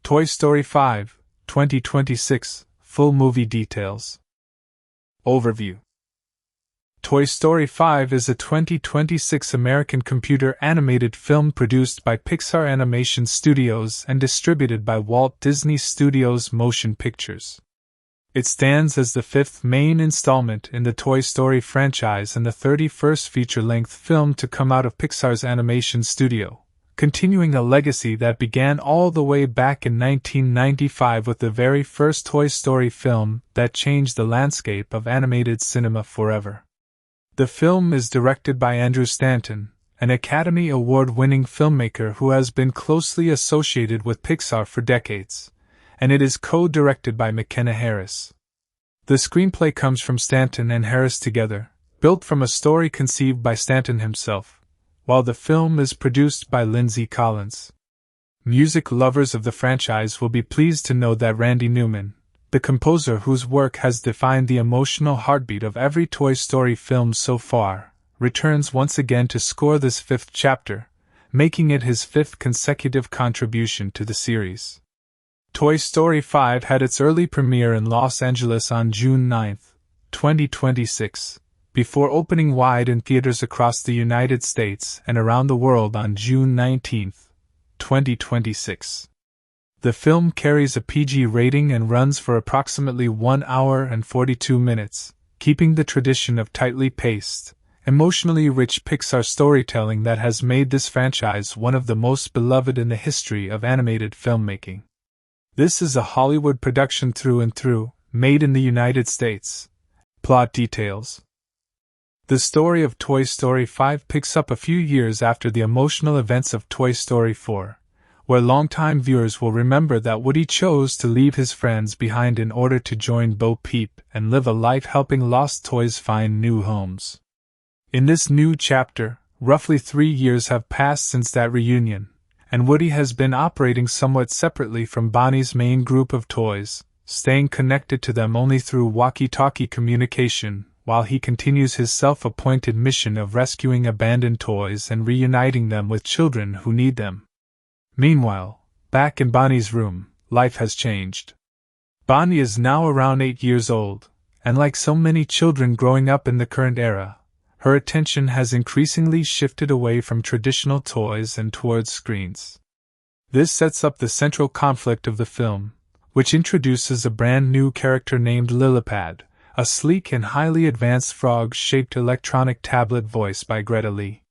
Toy Story 5, 2026, full movie details. Overview. Toy Story 5 is a 2026 American computer animated film produced by Pixar Animation Studios and distributed by Walt Disney Studios Motion Pictures. It stands as the fifth main installment in the Toy Story franchise and the 31st feature-length film to come out of Pixar's animation studio, continuing a legacy that began all the way back in 1995 with the very first Toy Story film that changed the landscape of animated cinema forever. The film is directed by Andrew Stanton, an Academy Award-winning filmmaker who has been closely associated with Pixar for decades, and it is co-directed by McKenna Harris. The screenplay comes from Stanton and Harris together, built from a story conceived by Stanton himself, while the film is produced by Lindsay Collins. Music lovers of the franchise will be pleased to know that Randy Newman, the composer whose work has defined the emotional heartbeat of every Toy Story film so far, returns once again to score this fifth chapter, making it his fifth consecutive contribution to the series. Toy Story 5 had its early premiere in Los Angeles on June 9, 2026, before opening wide in theaters across the United States and around the world on June 19, 2026. The film carries a PG rating and runs for approximately 1 hour and 42 minutes, keeping the tradition of tightly paced, emotionally rich Pixar storytelling that has made this franchise one of the most beloved in the history of animated filmmaking. This is a Hollywood production through and through, made in the United States. Plot details. The story of Toy Story 5 picks up a few years after the emotional events of Toy Story 4, where longtime viewers will remember that Woody chose to leave his friends behind in order to join Bo Peep and live a life helping lost toys find new homes. In this new chapter, roughly 3 years have passed since that reunion, and Woody has been operating somewhat separately from Bonnie's main group of toys, staying connected to them only through walkie-talkie communication, while he continues his self-appointed mission of rescuing abandoned toys and reuniting them with children who need them. Meanwhile, back in Bonnie's room, life has changed. Bonnie is now around 8 years old, and like so many children growing up in the current era, her attention has increasingly shifted away from traditional toys and towards screens. This sets up the central conflict of the film, which introduces a brand new character named Lillipad, a sleek and highly advanced frog-shaped electronic tablet voiced by Greta Lee.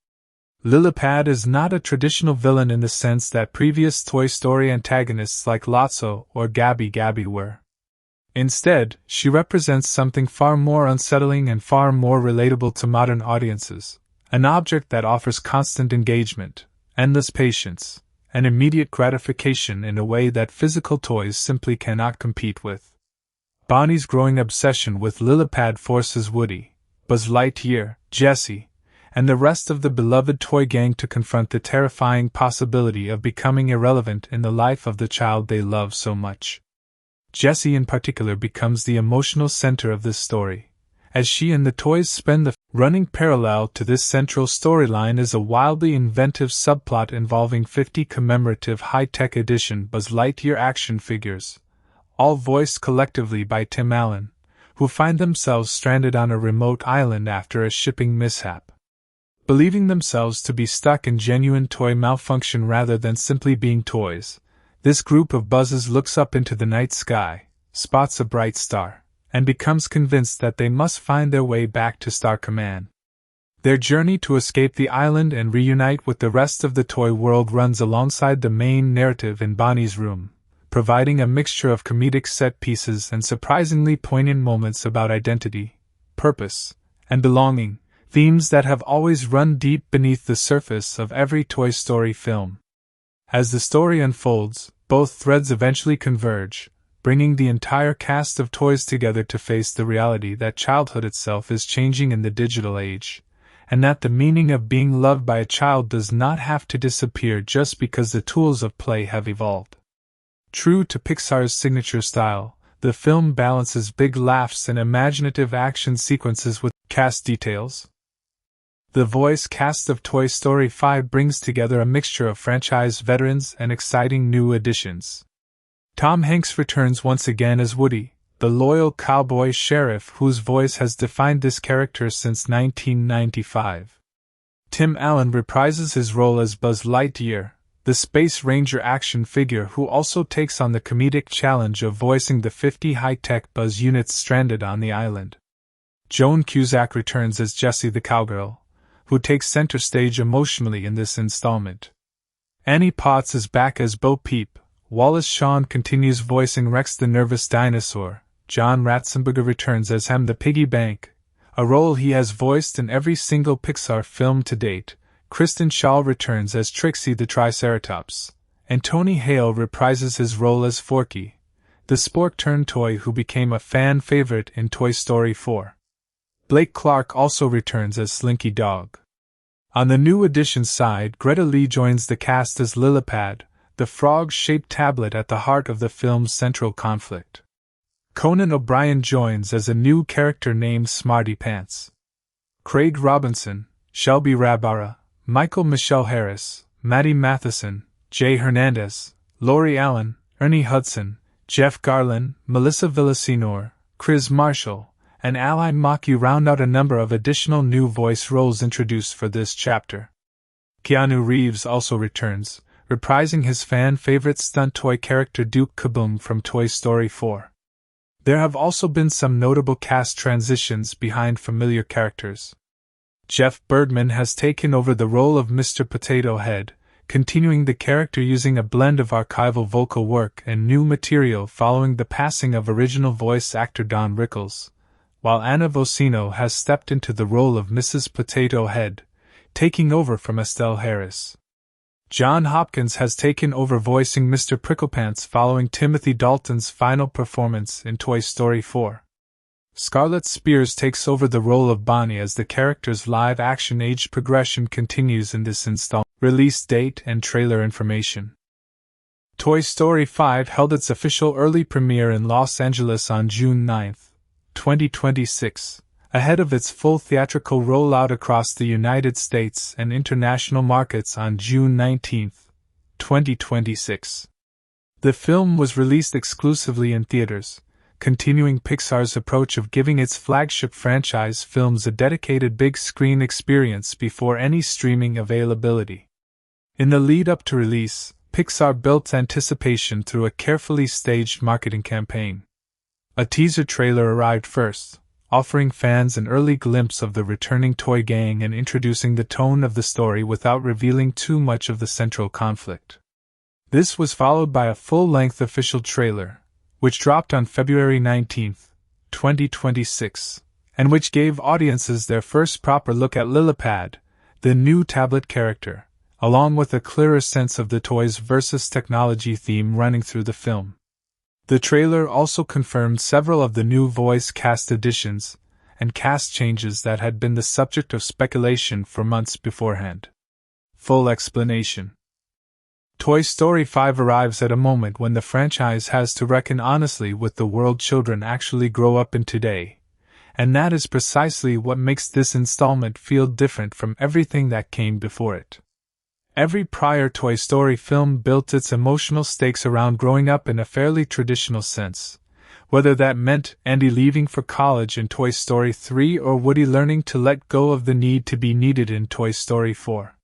Lillipad is not a traditional villain in the sense that previous Toy Story antagonists like Lotso or Gabby Gabby were. Instead, she represents something far more unsettling and far more relatable to modern audiences, an object that offers constant engagement, endless patience, and immediate gratification in a way that physical toys simply cannot compete with. Bonnie's growing obsession with Lillipad forces Woody, Buzz Lightyear, Jessie, and the rest of the beloved toy gang to confront the terrifying possibility of becoming irrelevant in the life of the child they love so much. Jessie in particular becomes the emotional center of this story, as she and the toys spend the running parallel to this central storyline is a wildly inventive subplot involving 50 commemorative high-tech edition Buzz Lightyear action figures, all voiced collectively by Tim Allen, who find themselves stranded on a remote island after a shipping mishap. Believing themselves to be stuck in genuine toy malfunction rather than simply being toys, this group of Buzzes looks up into the night sky, spots a bright star, and becomes convinced that they must find their way back to Star Command. Their journey to escape the island and reunite with the rest of the toy world runs alongside the main narrative in Bonnie's room, providing a mixture of comedic set pieces and surprisingly poignant moments about identity, purpose, and belonging, themes that have always run deep beneath the surface of every Toy Story film. As the story unfolds, both threads eventually converge, bringing the entire cast of toys together to face the reality that childhood itself is changing in the digital age, and that the meaning of being loved by a child does not have to disappear just because the tools of play have evolved. True to Pixar's signature style, the film balances big laughs and imaginative action sequences with cast details. The voice cast of Toy Story 5 brings together a mixture of franchise veterans and exciting new additions. Tom Hanks returns once again as Woody, the loyal cowboy sheriff whose voice has defined this character since 1995. Tim Allen reprises his role as Buzz Lightyear, the Space Ranger action figure who also takes on the comedic challenge of voicing the 50 high-tech Buzz units stranded on the island. Joan Cusack returns as Jessie the cowgirl, who takes center stage emotionally in this installment. Annie Potts is back as Bo Peep, Wallace Shawn continues voicing Rex the nervous dinosaur, John Ratzenberger returns as Hem the piggy bank, a role he has voiced in every single Pixar film to date. Kristen Schaal returns as Trixie the Triceratops, and Tony Hale reprises his role as Forky, the spork-turned toy who became a fan favorite in Toy Story 4. Blake Clark also returns as Slinky Dog. On the new edition side, Greta Lee joins the cast as Lillipad, the frog-shaped tablet at the heart of the film's central conflict. Conan O'Brien joins as a new character named Smarty Pants. Craig Robinson, Shelby Rabara, Michael Michelle Harris, Maddie Matheson, Jay Hernandez, Lori Allen, Ernie Hudson, Jeff Garlin, Melissa Villasenor, Chris Marshall, and Ally Maki round out a number of additional new voice roles introduced for this chapter. Keanu Reeves also returns, reprising his fan-favorite stunt toy character Duke Kaboom from Toy Story 4. There have also been some notable cast transitions behind familiar characters. Jeff Bergman has taken over the role of Mr. Potato Head, continuing the character using a blend of archival vocal work and new material following the passing of original voice actor Don Rickles, while Anna Vocino has stepped into the role of Mrs. Potato Head, taking over from Estelle Harris. John Hopkins has taken over voicing Mr. Pricklepants following Timothy Dalton's final performance in Toy Story 4. Scarlett Spears takes over the role of Bonnie as the character's live-action age progression continues in this installment. Release date and trailer information. Toy Story 5 held its official early premiere in Los Angeles on June 9, 2026. Ahead of its full theatrical rollout across the United States and international markets on June 19, 2026. The film was released exclusively in theaters, continuing Pixar's approach of giving its flagship franchise films a dedicated big-screen experience before any streaming availability. In the lead-up to release, Pixar built anticipation through a carefully staged marketing campaign. A teaser trailer arrived first, offering fans an early glimpse of the returning toy gang and introducing the tone of the story without revealing too much of the central conflict. This was followed by a full-length official trailer, which dropped on February 19, 2026, and which gave audiences their first proper look at Lillipad, the new tablet character, along with a clearer sense of the toys versus technology theme running through the film. The trailer also confirmed several of the new voice cast additions and cast changes that had been the subject of speculation for months beforehand. Full explanation. Toy Story 5 arrives at a moment when the franchise has to reckon honestly with the world children actually grow up in today, and that is precisely what makes this installment feel different from everything that came before it. Every prior Toy Story film built its emotional stakes around growing up in a fairly traditional sense, whether that meant Andy leaving for college in Toy Story 3 or Woody learning to let go of the need to be needed in Toy Story 4.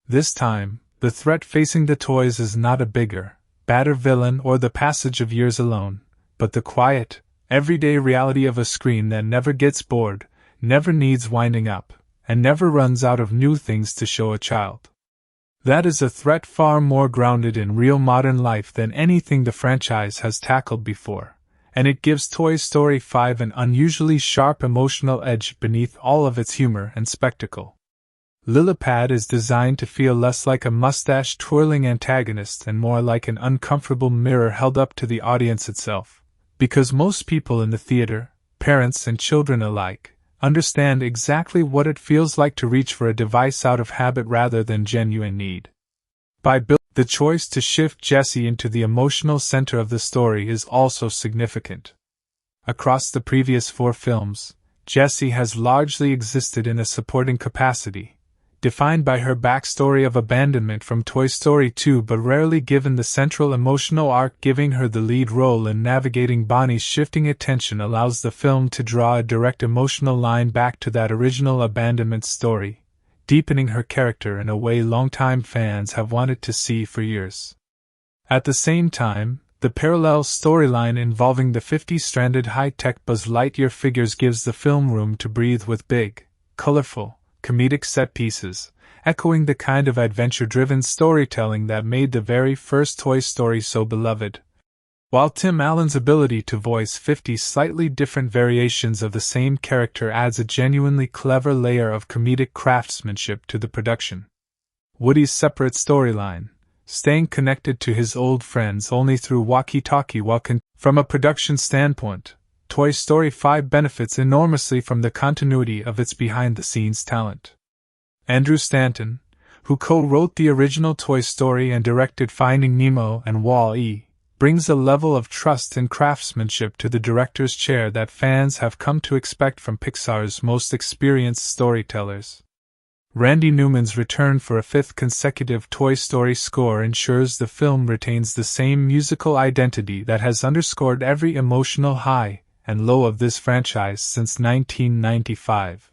This time, the threat facing the toys is not a bigger, badder villain or the passage of years alone, but the quiet, everyday reality of a screen that never gets bored, never needs winding up, and never runs out of new things to show a child. That is a threat far more grounded in real modern life than anything the franchise has tackled before, and it gives Toy Story 5 an unusually sharp emotional edge beneath all of its humor and spectacle. Lillipad is designed to feel less like a mustache-twirling antagonist and more like an uncomfortable mirror held up to the audience itself, because most people in the theater, parents and children alike, understand exactly what it feels like to reach for a device out of habit rather than genuine need. By building the choice to shift Jessie into the emotional center of the story is also significant. Across the previous 4 films, Jessie has largely existed in a supporting capacity, defined by her backstory of abandonment from Toy Story 2 but rarely given the central emotional arc. Giving her the lead role in navigating Bonnie's shifting attention allows the film to draw a direct emotional line back to that original abandonment story, deepening her character in a way longtime fans have wanted to see for years. At the same time, the parallel storyline involving the 50-stranded high-tech Buzz Lightyear figures gives the film room to breathe with big, colorful, comedic set pieces, echoing the kind of adventure-driven storytelling that made the very first Toy Story so beloved. While Tim Allen's ability to voice 50 slightly different variations of the same character adds a genuinely clever layer of comedic craftsmanship to the production. Woody's separate storyline, staying connected to his old friends only through walkie-talkie from a production standpoint, Toy Story 5 benefits enormously from the continuity of its behind-the-scenes talent. Andrew Stanton, who co-wrote the original Toy Story and directed Finding Nemo and Wall-E, brings a level of trust and craftsmanship to the director's chair that fans have come to expect from Pixar's most experienced storytellers. Randy Newman's return for a fifth consecutive Toy Story score ensures the film retains the same musical identity that has underscored every emotional high and low of this franchise since 1995.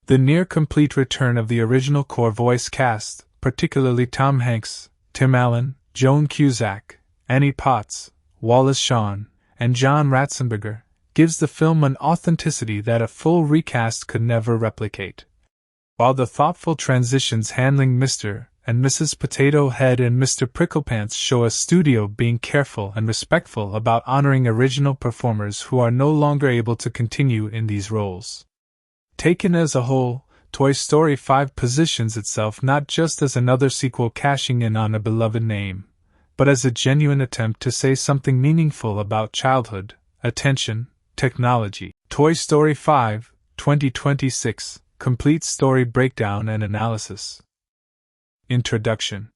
The near-complete return of the original core voice cast, particularly Tom Hanks, Tim Allen, Joan Cusack, Annie Potts, Wallace Shawn, and John Ratzenberger, gives the film an authenticity that a full recast could never replicate. While the thoughtful transitions handling Mr. and Mrs. Potato Head and Mr. Pricklepants show a studio being careful and respectful about honoring original performers who are no longer able to continue in these roles. Taken as a whole, Toy Story 5 positions itself not just as another sequel cashing in on a beloved name, but as a genuine attempt to say something meaningful about childhood, attention, technology. Toy Story 5, 2026, complete story breakdown and analysis. Introduction.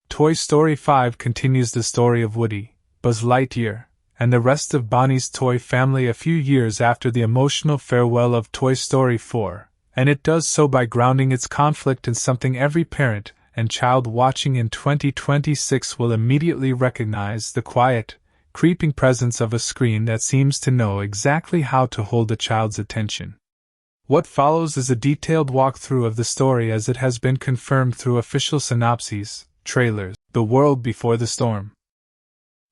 Toy Story 5 continues the story of Woody, Buzz Lightyear, and the rest of Bonnie's toy family a few years after the emotional farewell of Toy Story 4, and it does so by grounding its conflict in something every parent and child watching in 2026 will immediately recognize: the quiet, creeping presence of a screen that seems to know exactly how to hold a child's attention. What follows is a detailed walkthrough of the story as it has been confirmed through official synopses, trailers, The World Before the Storm.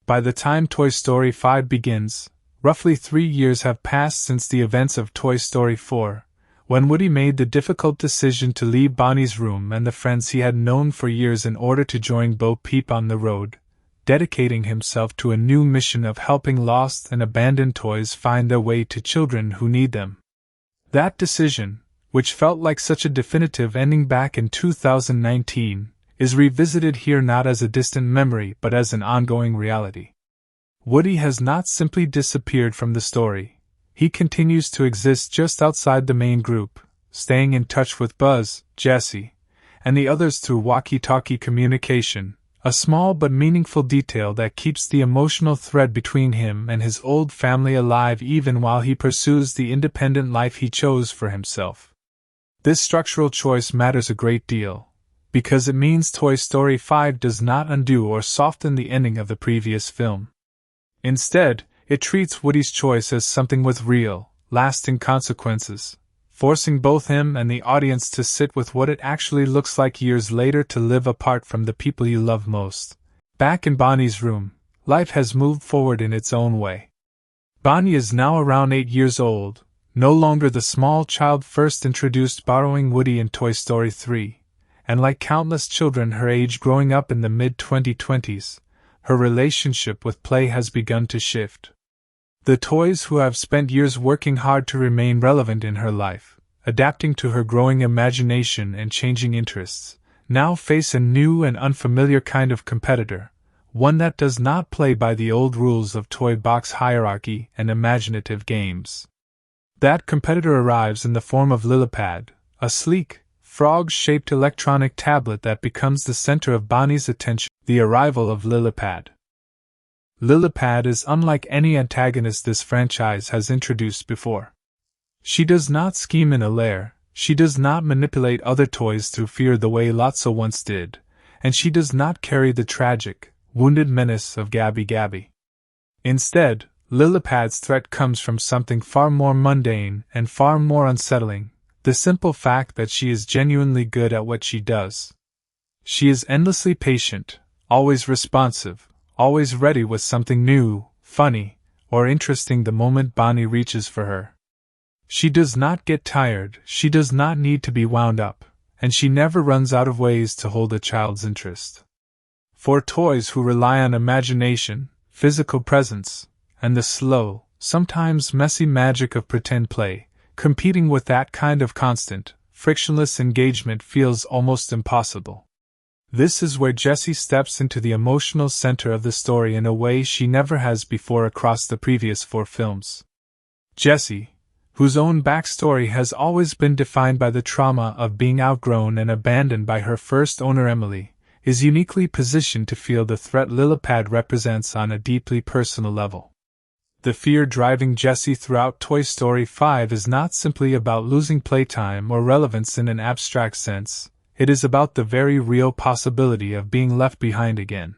By the time Toy Story 5 begins, roughly 3 years have passed since the events of Toy Story 4, when Woody made the difficult decision to leave Bonnie's room and the friends he had known for years in order to join Bo Peep on the road, dedicating himself to a new mission of helping lost and abandoned toys find their way to children who need them. That decision, which felt like such a definitive ending back in 2019, is revisited here not as a distant memory but as an ongoing reality. Woody has not simply disappeared from the story. He continues to exist just outside the main group, staying in touch with Buzz, Jessie, and the others through walkie-talkie communication, a small but meaningful detail that keeps the emotional thread between him and his old family alive even while he pursues the independent life he chose for himself. This structural choice matters a great deal, because it means Toy Story 5 does not undo or soften the ending of the previous film. Instead, it treats Woody's choice as something with real, lasting consequences, forcing both him and the audience to sit with what it actually looks like years later to live apart from the people you love most. Back in Bonnie's room, life has moved forward in its own way. Bonnie is now around 8 years old, no longer the small child first introduced borrowing Woody in Toy Story 3, and like countless children her age growing up in the mid-2020s, her relationship with play has begun to shift. The toys who have spent years working hard to remain relevant in her life, adapting to her growing imagination and changing interests, now face a new and unfamiliar kind of competitor, one that does not play by the old rules of toy box hierarchy and imaginative games. That competitor arrives in the form of Lillipad, a sleek, frog-shaped electronic tablet that becomes the center of Bonnie's attention. The arrival of Lillipad. Lillipad is unlike any antagonist this franchise has introduced before. She does not scheme in a lair, She does not manipulate other toys through fear the way Lotso once did, and she does not carry the tragic, wounded menace of Gabby Gabby. Instead, Lilypad's threat comes from something far more mundane and far more unsettling, the simple fact that she is genuinely good at what she does. She is endlessly patient, always responsive, always ready with something new, funny, or interesting the moment Bonnie reaches for her. She does not get tired, she does not need to be wound up, and she never runs out of ways to hold a child's interest. For toys who rely on imagination, physical presence, and the slow, sometimes messy magic of pretend play, competing with that kind of constant, frictionless engagement feels almost impossible. This is where Jessie steps into the emotional center of the story in a way she never has before across the previous 4 films. Jessie, whose own backstory has always been defined by the trauma of being outgrown and abandoned by her first owner Emily, is uniquely positioned to feel the threat Lilypad represents on a deeply personal level. The fear driving Jessie throughout Toy Story 5 is not simply about losing playtime or relevance in an abstract sense. It is about the very real possibility of being left behind again,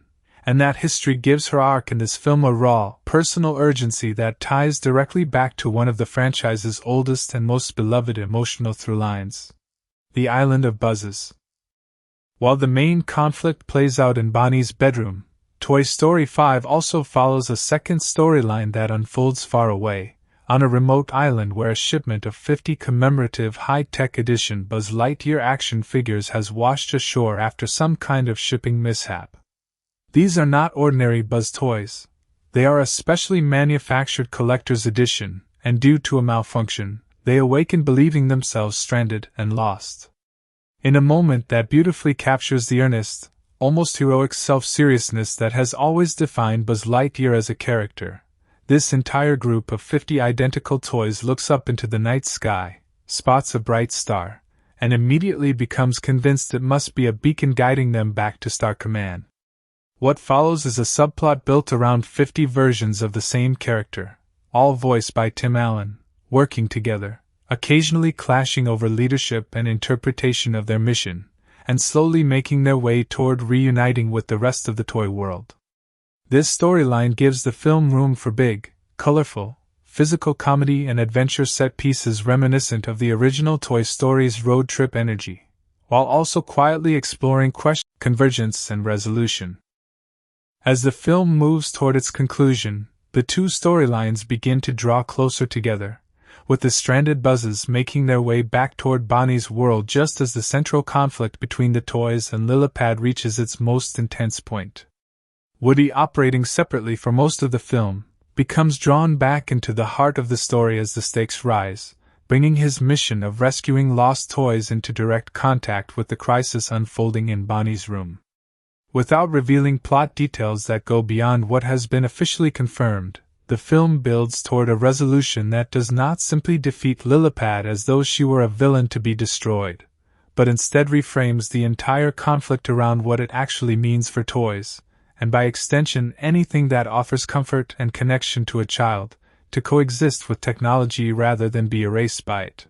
and that history gives her arc in this film a raw, personal urgency that ties directly back to one of the franchise's oldest and most beloved emotional through lines: the Island of Buzzes. While the main conflict plays out in Bonnie's bedroom, Toy Story 5 also follows a second storyline that unfolds far away, on a remote island where a shipment of 50 commemorative high-tech edition Buzz Lightyear action figures has washed ashore after some kind of shipping mishap. These are not ordinary Buzz toys. They are a specially manufactured collector's edition, and due to a malfunction, they awaken believing themselves stranded and lost. In a moment that beautifully captures the earnest, almost heroic self-seriousness that has always defined Buzz Lightyear as a character, this entire group of 50 identical toys looks up into the night sky, spots a bright star, and immediately becomes convinced it must be a beacon guiding them back to Star Command. What follows is a subplot built around 50 versions of the same character, all voiced by Tim Allen, working together, occasionally clashing over leadership and interpretation of their mission, and slowly making their way toward reuniting with the rest of the toy world. This storyline gives the film room for big, colorful, physical comedy and adventure set pieces reminiscent of the original Toy Story's road trip energy, while also quietly exploring convergence and resolution. As the film moves toward its conclusion, the 2 storylines begin to draw closer together, with the stranded Buzzes making their way back toward Bonnie's world just as the central conflict between the toys and Lilypad reaches its most intense point. Woody, operating separately for most of the film, becomes drawn back into the heart of the story as the stakes rise, bringing his mission of rescuing lost toys into direct contact with the crisis unfolding in Bonnie's room. Without revealing plot details that go beyond what has been officially confirmed, the film builds toward a resolution that does not simply defeat Lilypad as though she were a villain to be destroyed, but instead reframes the entire conflict around what it actually means for toys, and by extension anything that offers comfort and connection to a child, to coexist with technology rather than be erased by it.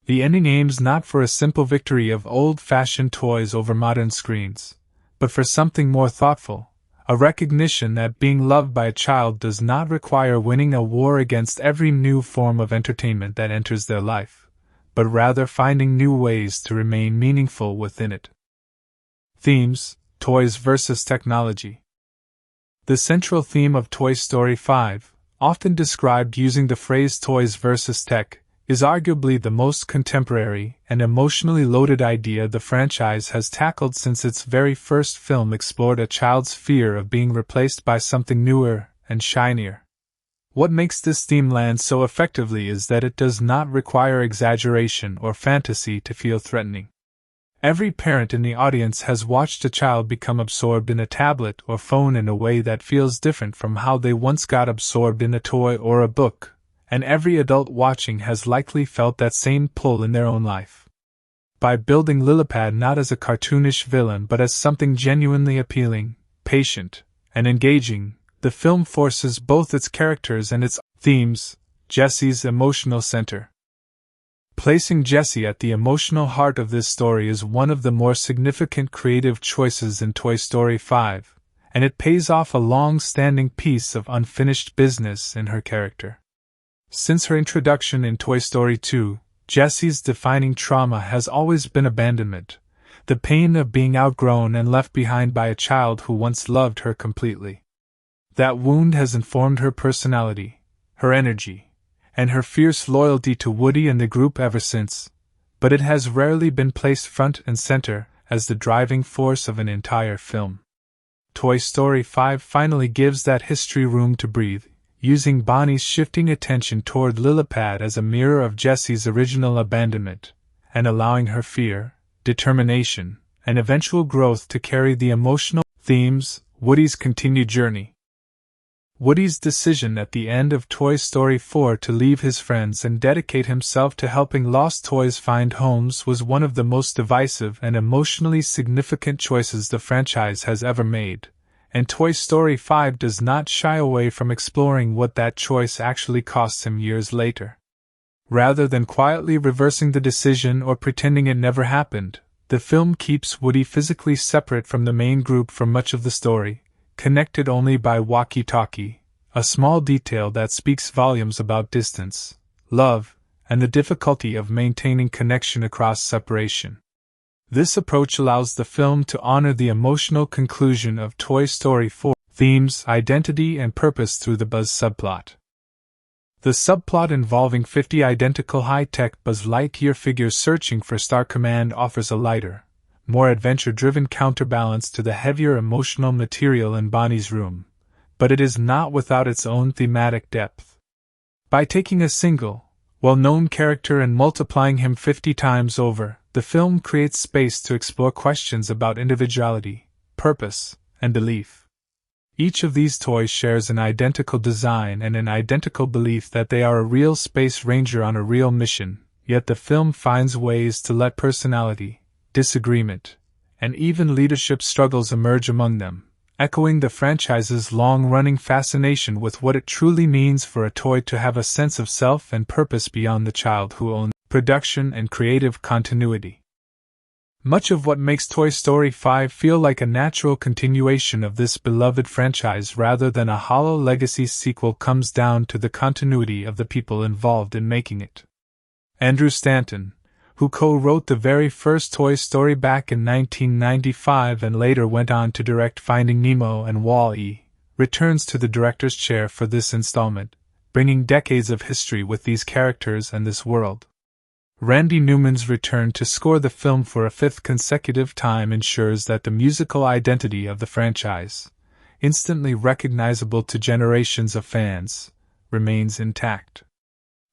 The ending aims not for a simple victory of old-fashioned toys over modern screens, but for something more thoughtful, a recognition that being loved by a child does not require winning a war against every new form of entertainment that enters their life, but rather finding new ways to remain meaningful within it. Themes: Toys versus technology. The central theme of Toy Story 5, often described using the phrase toys versus tech, is arguably the most contemporary and emotionally loaded idea the franchise has tackled since its very first film explored a child's fear of being replaced by something newer and shinier. What makes this theme land so effectively is that it does not require exaggeration or fantasy to feel threatening. Every parent in the audience has watched a child become absorbed in a tablet or phone in a way that feels different from how they once got absorbed in a toy or a book, and every adult watching has likely felt that same pull in their own life. By building Lilypad not as a cartoonish villain but as something genuinely appealing, patient, and engaging, the film forces both its characters and its themes, Jessie's emotional center. Placing Jessie at the emotional heart of this story is one of the more significant creative choices in Toy Story 5, and it pays off a long-standing piece of unfinished business in her character. Since her introduction in Toy Story 2, Jessie's defining trauma has always been abandonment, the pain of being outgrown and left behind by a child who once loved her completely. That wound has informed her personality, her energy, and her fierce loyalty to Woody and the group ever since, but it has rarely been placed front and center as the driving force of an entire film. Toy Story 5 finally gives that history room to breathe, using Bonnie's shifting attention toward Lillipad as a mirror of Jessie's original abandonment, and allowing her fear, determination, and eventual growth to carry the emotional themes Woody's continued journey. Woody's decision at the end of Toy Story 4 to leave his friends and dedicate himself to helping lost toys find homes was one of the most divisive and emotionally significant choices the franchise has ever made, and Toy Story 5 does not shy away from exploring what that choice actually costs him years later. Rather than quietly reversing the decision or pretending it never happened, the film keeps Woody physically separate from the main group for much of the story, connected only by walkie-talkie, a small detail that speaks volumes about distance, love, and the difficulty of maintaining connection across separation. This approach allows the film to honor the emotional conclusion of Toy Story 4 themes, identity, and purpose through the Buzz subplot. The subplot involving 50 identical high-tech Buzz Lightyear figures searching for Star Command offers a lighter, more adventure-driven counterbalance to the heavier emotional material in Bonnie's room, but it is not without its own thematic depth. By taking a single, well-known character and multiplying him 50 times over, the film creates space to explore questions about individuality, purpose, and belief. Each of these toys shares an identical design and an identical belief that they are a real space ranger on a real mission, yet the film finds ways to let personality, disagreement, and even leadership struggles emerge among them, echoing the franchise's long-running fascination with what it truly means for a toy to have a sense of self and purpose beyond the child who owns production and creative continuity. Much of what makes Toy Story 5 feel like a natural continuation of this beloved franchise rather than a hollow legacy sequel comes down to the continuity of the people involved in making it. Andrew Stanton, who co-wrote the very first Toy Story back in 1995 and later went on to direct Finding Nemo and Wall-E, returns to the director's chair for this installment, bringing decades of history with these characters and this world. Randy Newman's return to score the film for a fifth consecutive time ensures that the musical identity of the franchise, instantly recognizable to generations of fans, remains intact.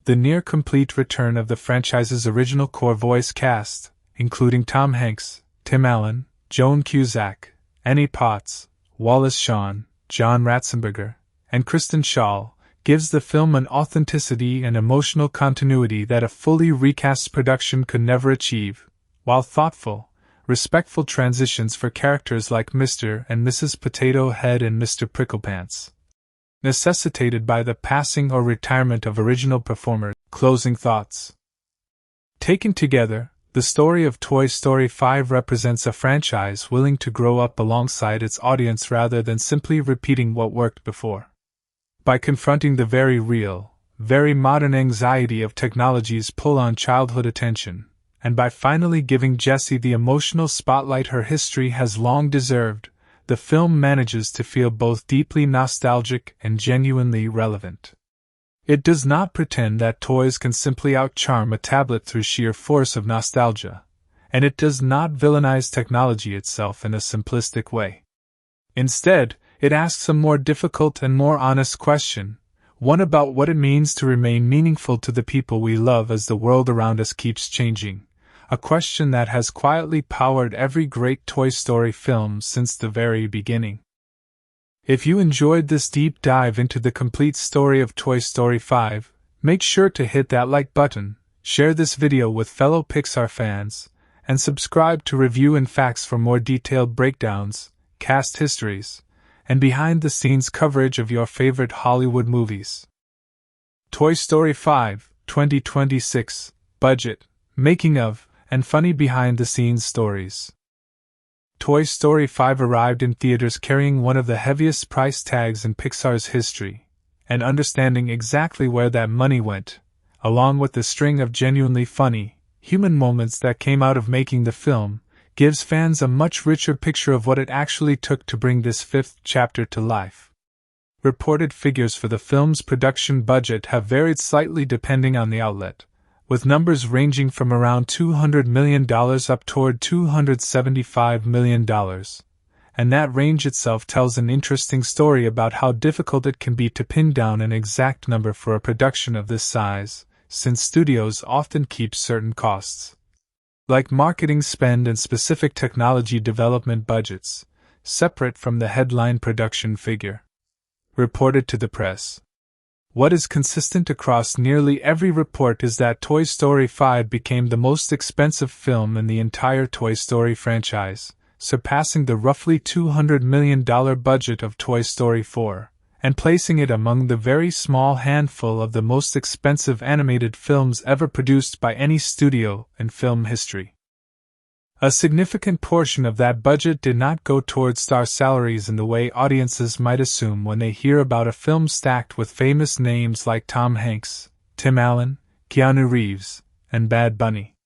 The near-complete return of the franchise's original core voice cast, including Tom Hanks, Tim Allen, Joan Cusack, Annie Potts, Wallace Shawn, John Ratzenberger, and Kristen Schaal, gives the film an authenticity and emotional continuity that a fully recast production could never achieve, while thoughtful, respectful transitions for characters like Mr. and Mrs. Potato Head and Mr. Pricklepants, necessitated by the passing or retirement of original performers. Closing thoughts. Taken together, the story of Toy Story 5 represents a franchise willing to grow up alongside its audience rather than simply repeating what worked before. By confronting the very real, very modern anxiety of technology's pull on childhood attention, and by finally giving Jessie the emotional spotlight her history has long deserved, the film manages to feel both deeply nostalgic and genuinely relevant. It does not pretend that toys can simply outcharm a tablet through sheer force of nostalgia, and it does not villainize technology itself in a simplistic way. Instead, it asks a more difficult and more honest question, one about what it means to remain meaningful to the people we love as the world around us keeps changing, a question that has quietly powered every great Toy Story film since the very beginning. If you enjoyed this deep dive into the complete story of Toy Story 5, make sure to hit that like button, share this video with fellow Pixar fans, and subscribe to Review and Facts for more detailed breakdowns, cast histories, and behind-the-scenes coverage of your favorite Hollywood movies. Toy Story 5, 2026, budget, making of, and funny behind-the-scenes stories. Toy Story 5 arrived in theaters carrying one of the heaviest price tags in Pixar's history, and understanding exactly where that money went, along with the string of genuinely funny, human moments that came out of making the film, gives fans a much richer picture of what it actually took to bring this fifth chapter to life. Reported figures for the film's production budget have varied slightly depending on the outlet, with numbers ranging from around $200 million up toward $275 million, and that range itself tells an interesting story about how difficult it can be to pin down an exact number for a production of this size, since studios often keep certain costs, like marketing spend and specific technology development budgets, separate from the headline production figure. Reported to the press. What is consistent across nearly every report is that Toy Story 5 became the most expensive film in the entire Toy Story franchise, surpassing the roughly $200 million budget of Toy Story 4, and placing it among the very small handful of the most expensive animated films ever produced by any studio in film history. A significant portion of that budget did not go towards star salaries in the way audiences might assume when they hear about a film stacked with famous names like Tom Hanks, Tim Allen, Keanu Reeves, and Bad Bunny.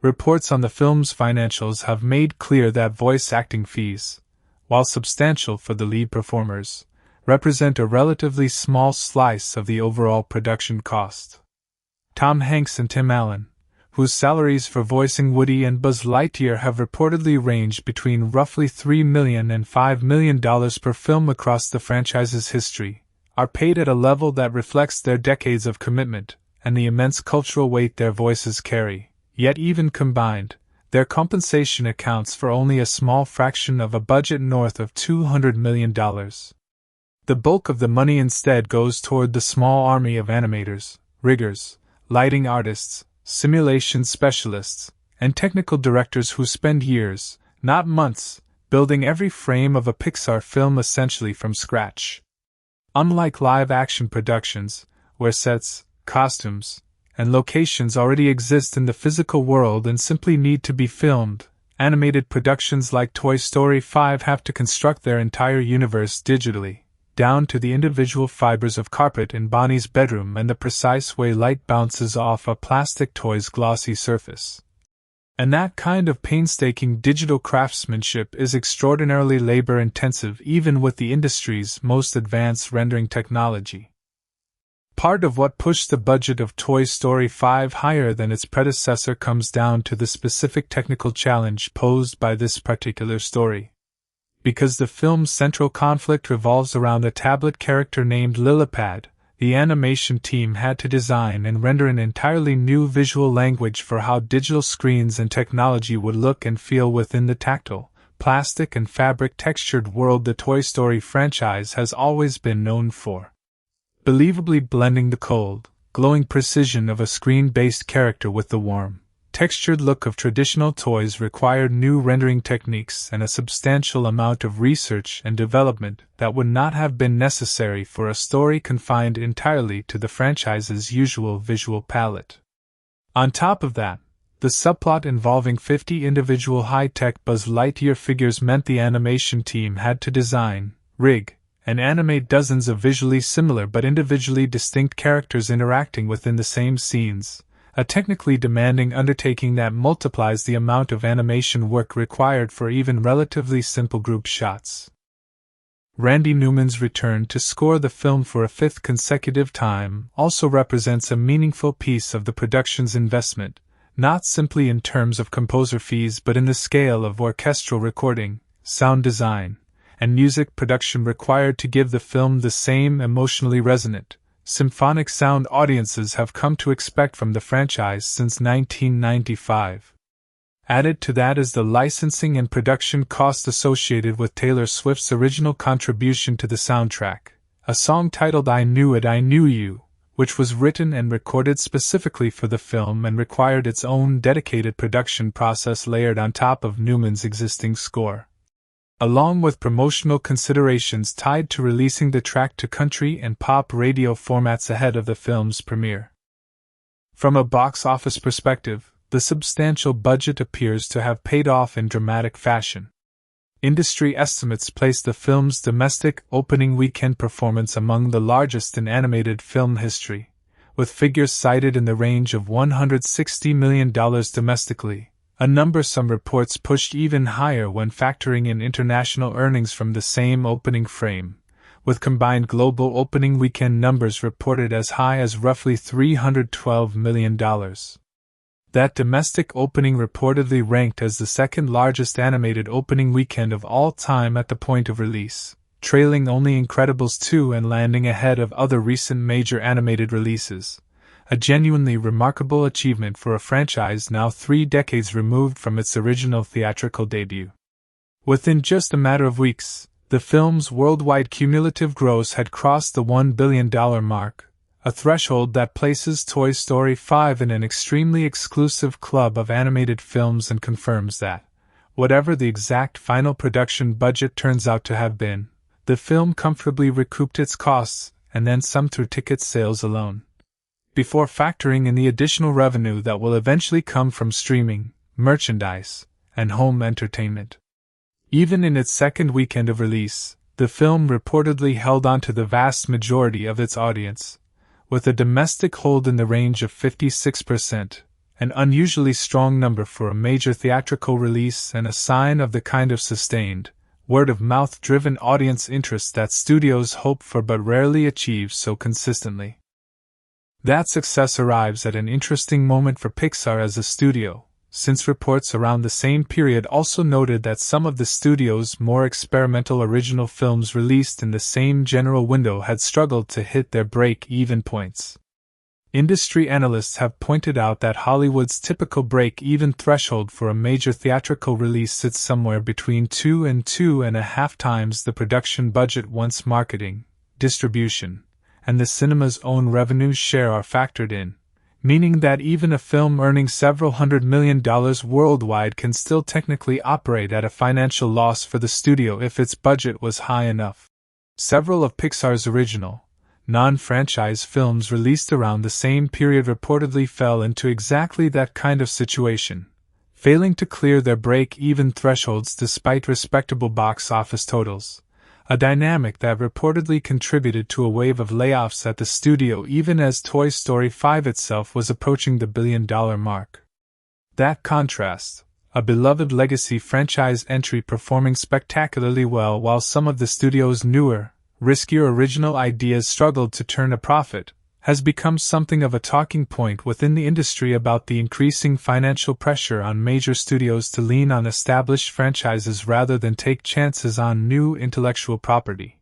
Reports on the film's financials have made clear that voice acting fees, while substantial for the lead performers, represent a relatively small slice of the overall production cost. Tom Hanks and Tim Allen, whose salaries for voicing Woody and Buzz Lightyear have reportedly ranged between roughly $3 million and $5 million per film across the franchise's history, are paid at a level that reflects their decades of commitment and the immense cultural weight their voices carry, yet even combined, their compensation accounts for only a small fraction of a budget north of $200 million. The bulk of the money instead goes toward the small army of animators, riggers, lighting artists, simulation specialists, and technical directors who spend years, not months, building every frame of a Pixar film essentially from scratch. Unlike live-action productions, where sets, costumes, and locations already exist in the physical world and simply need to be filmed, animated productions like Toy Story 5 have to construct their entire universe digitally, down to the individual fibers of carpet in Bonnie's bedroom and the precise way light bounces off a plastic toy's glossy surface. And that kind of painstaking digital craftsmanship is extraordinarily labor-intensive even with the industry's most advanced rendering technology. Part of what pushed the budget of Toy Story 5 higher than its predecessor comes down to the specific technical challenge posed by this particular story. Because the film's central conflict revolves around a tablet character named Lillipad, the animation team had to design and render an entirely new visual language for how digital screens and technology would look and feel within the tactile, plastic and fabric-textured world the Toy Story franchise has always been known for. Believably blending the cold, glowing precision of a screen-based character with the warm, textured look of traditional toys required new rendering techniques and a substantial amount of research and development that would not have been necessary for a story confined entirely to the franchise's usual visual palette. On top of that, the subplot involving 50 individual high-tech Buzz Lightyear figures meant the animation team had to design, rig, and animate dozens of visually similar but individually distinct characters interacting within the same scenes, a technically demanding undertaking that multiplies the amount of animation work required for even relatively simple group shots. Randy Newman's return to score the film for a fifth consecutive time also represents a meaningful piece of the production's investment, not simply in terms of composer fees but in the scale of orchestral recording, sound design, and music production required to give the film the same emotionally resonant, symphonic sound audiences have come to expect from the franchise since 1995. Added to that is the licensing and production cost associated with Taylor Swift's original contribution to the soundtrack, a song titled I Knew It, I Knew You, which was written and recorded specifically for the film and required its own dedicated production process layered on top of Newman's existing score, along with promotional considerations tied to releasing the track to country and pop radio formats ahead of the film's premiere. From a box office perspective, the substantial budget appears to have paid off in dramatic fashion. Industry estimates place the film's domestic opening weekend performance among the largest in animated film history, with figures cited in the range of $160 million domestically, a number some reports pushed even higher when factoring in international earnings from the same opening frame, with combined global opening weekend numbers reported as high as roughly $312 million. That domestic opening reportedly ranked as the second largest animated opening weekend of all time at the point of release, trailing only Incredibles 2 and landing ahead of other recent major animated releases, a genuinely remarkable achievement for a franchise now 3 decades removed from its original theatrical debut. Within just a matter of weeks, the film's worldwide cumulative gross had crossed the $1 billion mark, a threshold that places Toy Story 5 in an extremely exclusive club of animated films and confirms that, whatever the exact final production budget turns out to have been, the film comfortably recouped its costs, and then some through ticket sales alone. Before factoring in the additional revenue that will eventually come from streaming, merchandise, and home entertainment. Even in its second weekend of release, the film reportedly held on to the vast majority of its audience, with a domestic hold in the range of 56%, an unusually strong number for a major theatrical release and a sign of the kind of sustained, word-of-mouth driven audience interest that studios hope for but rarely achieve so consistently. That success arrives at an interesting moment for Pixar as a studio, since reports around the same period also noted that some of the studio's more experimental original films released in the same general window had struggled to hit their break-even points. Industry analysts have pointed out that Hollywood's typical break-even threshold for a major theatrical release sits somewhere between 2 and 2.5 times the production budget once marketing, distribution, and the cinema's own revenue share are factored in, meaning that even a film earning several $100 million worldwide can still technically operate at a financial loss for the studio if its budget was high enough. Several of Pixar's original, non-franchise films released around the same period reportedly fell into exactly that kind of situation, failing to clear their break-even thresholds despite respectable box office totals, a dynamic that reportedly contributed to a wave of layoffs at the studio even as Toy Story 5 itself was approaching the $1 billion mark. That contrast, a beloved legacy franchise entry performing spectacularly well while some of the studio's newer, riskier original ideas struggled to turn a profit, has become something of a talking point within the industry about the increasing financial pressure on major studios to lean on established franchises rather than take chances on new intellectual property.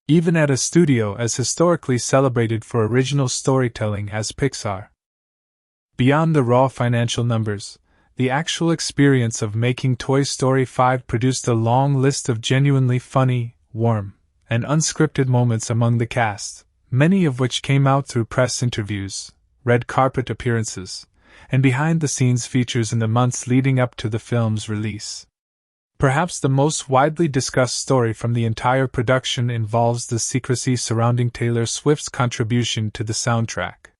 Even at a studio as historically celebrated for original storytelling as Pixar. Beyond the raw financial numbers, the actual experience of making Toy Story 5 produced a long list of genuinely funny, warm, and unscripted moments among the cast, many of which came out through press interviews, red carpet appearances, and behind-the-scenes features in the months leading up to the film's release. Perhaps the most widely discussed story from the entire production involves the secrecy surrounding Taylor Swift's contribution to the soundtrack.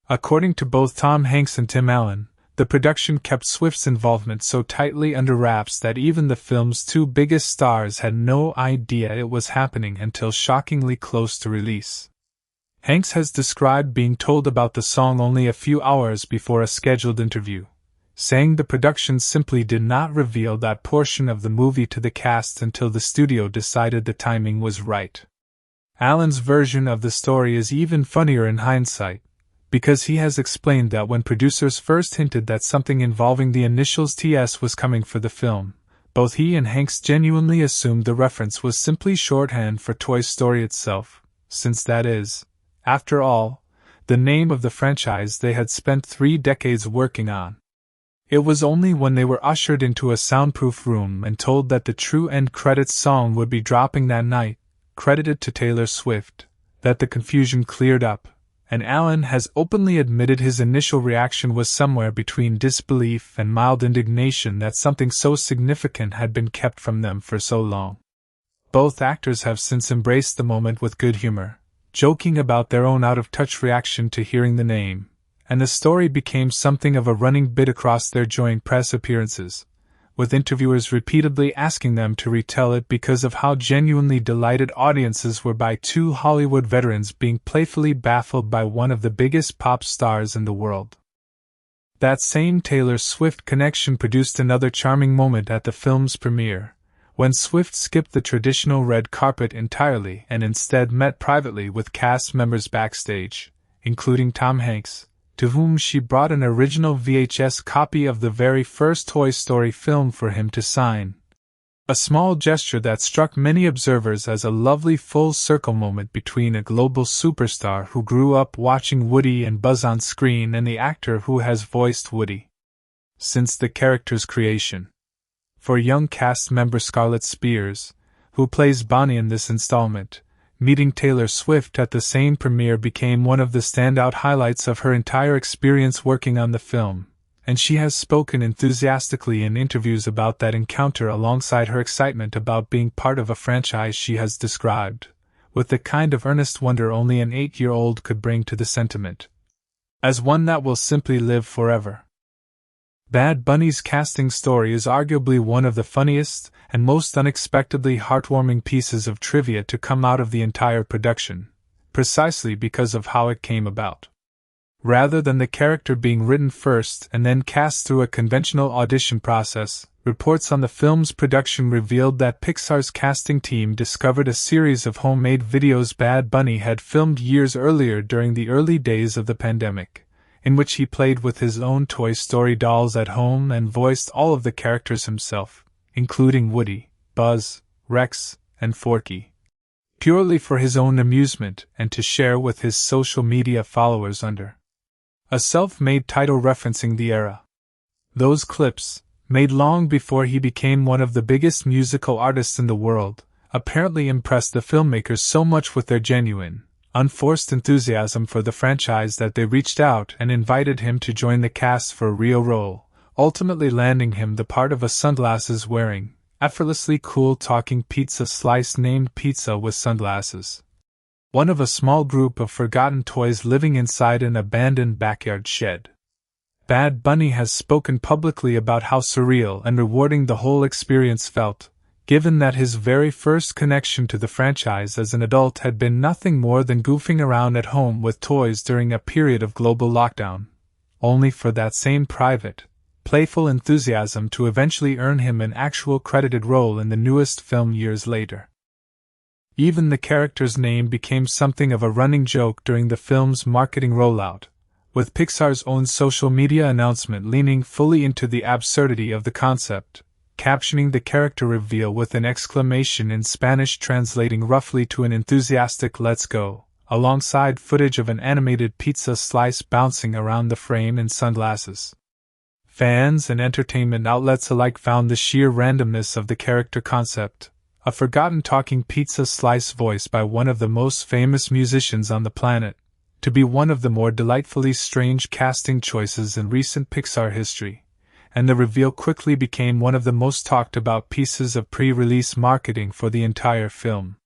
According to both Tom Hanks and Tim Allen, the production kept Swift's involvement so tightly under wraps that even the film's 2 biggest stars had no idea it was happening until shockingly close to release. Hanks has described being told about the song only a few hours before a scheduled interview, saying the production simply did not reveal that portion of the movie to the cast until the studio decided the timing was right. Allen's version of the story is even funnier in hindsight, because he has explained that when producers first hinted that something involving the initials TS was coming for the film, both he and Hanks genuinely assumed the reference was simply shorthand for Toy Story itself, since that is, after all, the name of the franchise they had spent 3 decades working on. It was only when they were ushered into a soundproof room and told that the true end credits song would be dropping that night, credited to Taylor Swift, that the confusion cleared up, and Allen has openly admitted his initial reaction was somewhere between disbelief and mild indignation that something so significant had been kept from them for so long. Both actors have since embraced the moment with good humor, joking about their own out-of-touch reaction to hearing the name, and the story became something of a running bit across their joint press appearances, with interviewers repeatedly asking them to retell it because of how genuinely delighted audiences were by two Hollywood veterans being playfully baffled by one of the biggest pop stars in the world. That same Taylor Swift connection produced another charming moment at the film's premiere, when Swift skipped the traditional red carpet entirely and instead met privately with cast members backstage, including Tom Hanks, to whom she brought an original VHS copy of the very first Toy Story film for him to sign. A small gesture that struck many observers as a lovely full-circle moment between a global superstar who grew up watching Woody and Buzz on screen and the actor who has voiced Woody since the character's creation. For young cast member Scarlett Spears, who plays Bonnie in this installment, meeting Taylor Swift at the same premiere became one of the standout highlights of her entire experience working on the film, and she has spoken enthusiastically in interviews about that encounter alongside her excitement about being part of a franchise she has described, with the kind of earnest wonder only an 8-year-old could bring to the sentiment, as one that will simply live forever. Bad Bunny's casting story is arguably one of the funniest and most unexpectedly heartwarming pieces of trivia to come out of the entire production, precisely because of how it came about. Rather than the character being written first and then cast through a conventional audition process, reports on the film's production revealed that Pixar's casting team discovered a series of homemade videos Bad Bunny had filmed years earlier during the early days of the pandemic, in which he played with his own Toy Story dolls at home and voiced all of the characters himself, including Woody, Buzz, Rex, and Forky, purely for his own amusement and to share with his social media followers under a self-made title referencing the era. Those clips, made long before he became one of the biggest musical artists in the world, apparently impressed the filmmakers so much with their genuine, unforced enthusiasm for the franchise that they reached out and invited him to join the cast for a real role, ultimately landing him the part of a sunglasses-wearing, effortlessly cool-talking pizza slice named Pizza with Sunglasses. One of a small group of forgotten toys living inside an abandoned backyard shed. Bad Bunny has spoken publicly about how surreal and rewarding the whole experience felt, given that his very first connection to the franchise as an adult had been nothing more than goofing around at home with toys during a period of global lockdown, only for that same private, playful enthusiasm to eventually earn him an actual credited role in the newest film years later. Even the character's name became something of a running joke during the film's marketing rollout, with Pixar's own social media announcement leaning fully into the absurdity of the concept, captioning the character reveal with an exclamation in Spanish translating roughly to an enthusiastic "Let's go," alongside footage of an animated pizza slice bouncing around the frame in sunglasses. Fans and entertainment outlets alike found the sheer randomness of the character concept, a forgotten talking pizza slice voiced by one of the most famous musicians on the planet, to be one of the more delightfully strange casting choices in recent Pixar history, and the reveal quickly became one of the most talked about pieces of pre-release marketing for the entire film.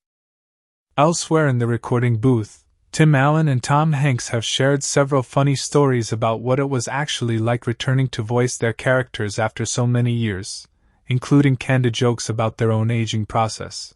Elsewhere in the recording booth, Tim Allen and Tom Hanks have shared several funny stories about what it was actually like returning to voice their characters after so many years, including candid jokes about their own aging process.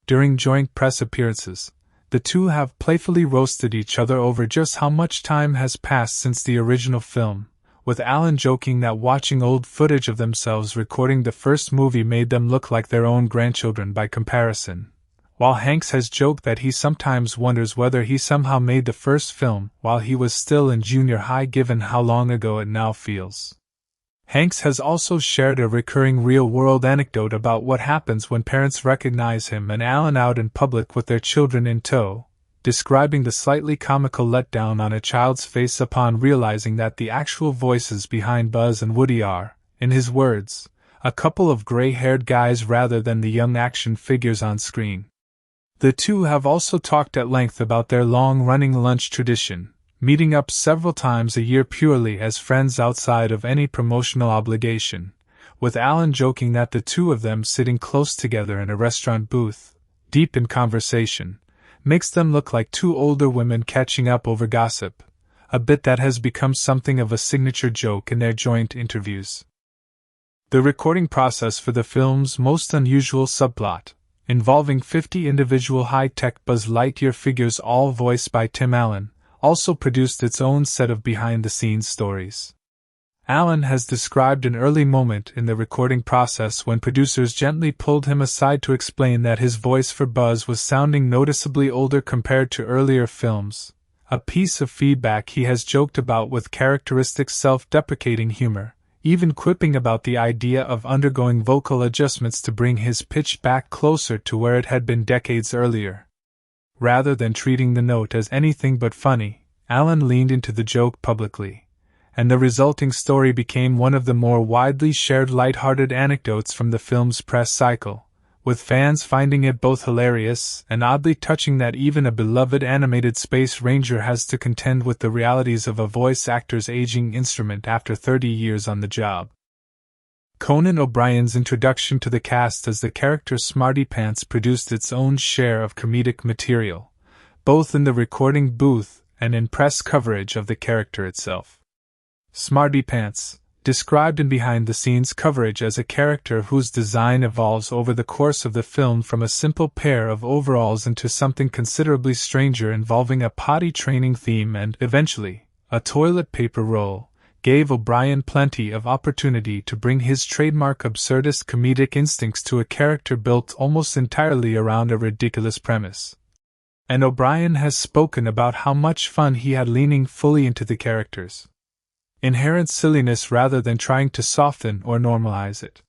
During joint press appearances, the two have playfully roasted each other over just how much time has passed since the original film, with Allen joking that watching old footage of themselves recording the first movie made them look like their own grandchildren by comparison, while Hanks has joked that he sometimes wonders whether he somehow made the first film while he was still in junior high given how long ago it now feels. Hanks has also shared a recurring real-world anecdote about what happens when parents recognize him and Allen out in public with their children in tow, describing the slightly comical letdown on a child's face upon realizing that the actual voices behind Buzz and Woody are, in his words, a couple of gray-haired guys rather than the young action figures on screen. The two have also talked at length about their long-running lunch tradition, meeting up several times a year purely as friends outside of any promotional obligation, with Allen joking that the two of them sitting close together in a restaurant booth, deep in conversation, makes them look like two older women catching up over gossip, a bit that has become something of a signature joke in their joint interviews. The recording process for the film's most unusual subplot, involving 50 individual high-tech Buzz Lightyear figures all voiced by Tim Allen, also produced its own set of behind-the-scenes stories. Allen has described an early moment in the recording process when producers gently pulled him aside to explain that his voice for Buzz was sounding noticeably older compared to earlier films, a piece of feedback he has joked about with characteristic self-deprecating humor, even quipping about the idea of undergoing vocal adjustments to bring his pitch back closer to where it had been decades earlier. Rather than treating the note as anything but funny, Allen leaned into the joke publicly, and the resulting story became one of the more widely shared light-hearted anecdotes from the film's press cycle, with fans finding it both hilarious and oddly touching that even a beloved animated space ranger has to contend with the realities of a voice actor's aging instrument after 30 years on the job. Conan O'Brien's introduction to the cast as the character Smarty Pants produced its own share of comedic material, both in the recording booth and in press coverage of the character itself. Smarty Pants, described in behind-the-scenes coverage as a character whose design evolves over the course of the film from a simple pair of overalls into something considerably stranger involving a potty training theme and, eventually, a toilet paper roll, gave O'Brien plenty of opportunity to bring his trademark absurdist comedic instincts to a character built almost entirely around a ridiculous premise. And O'Brien has spoken about how much fun he had leaning fully into the character's inherent silliness rather than trying to soften or normalize it.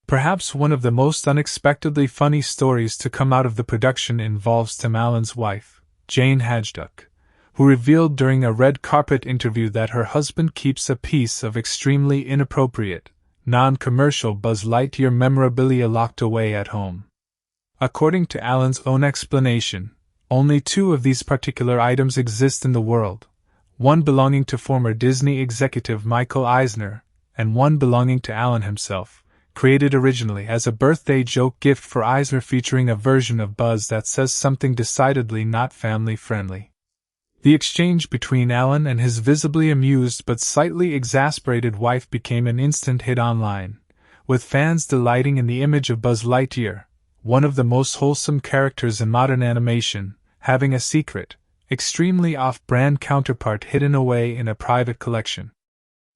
Perhaps one of the most unexpectedly funny stories to come out of the production involves Tim Allen's wife, Jane Haddock, who revealed during a red carpet interview that her husband keeps a piece of extremely inappropriate, non-commercial Buzz Lightyear memorabilia locked away at home. According to Allen's own explanation, only 2 of these particular items exist in the world, one belonging to former Disney executive Michael Eisner, and one belonging to Allen himself, created originally as a birthday joke gift for Eisner featuring a version of Buzz that says something decidedly not family-friendly. The exchange between Allen and his visibly amused but slightly exasperated wife became an instant hit online, with fans delighting in the image of Buzz Lightyear, one of the most wholesome characters in modern animation, having a secret, extremely off-brand counterpart hidden away in a private collection.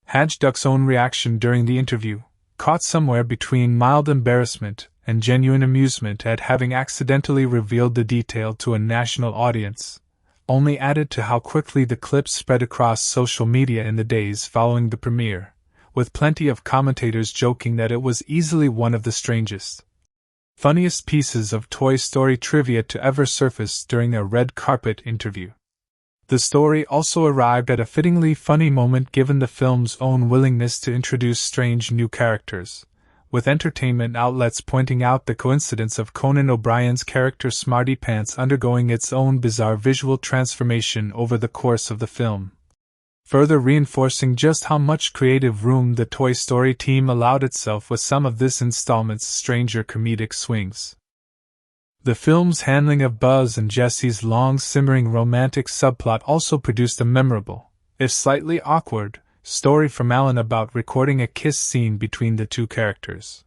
Haddock's own reaction during the interview, caught somewhere between mild embarrassment and genuine amusement at having accidentally revealed the detail to a national audience, only added to how quickly the clip spread across social media in the days following the premiere, with plenty of commentators joking that it was easily one of the strangest, funniest pieces of Toy Story trivia to ever surface during a red carpet interview. The story also arrived at a fittingly funny moment given the film's own willingness to introduce strange new characters, with entertainment outlets pointing out the coincidence of Conan O'Brien's character Smarty Pants undergoing its own bizarre visual transformation over the course of the film, further reinforcing just how much creative room the Toy Story team allowed itself with some of this installment's stranger comedic swings. The film's handling of Buzz and Jessie's long-simmering romantic subplot also produced a memorable, if slightly awkward, story from Allen about recording a kiss scene between the 2 characters.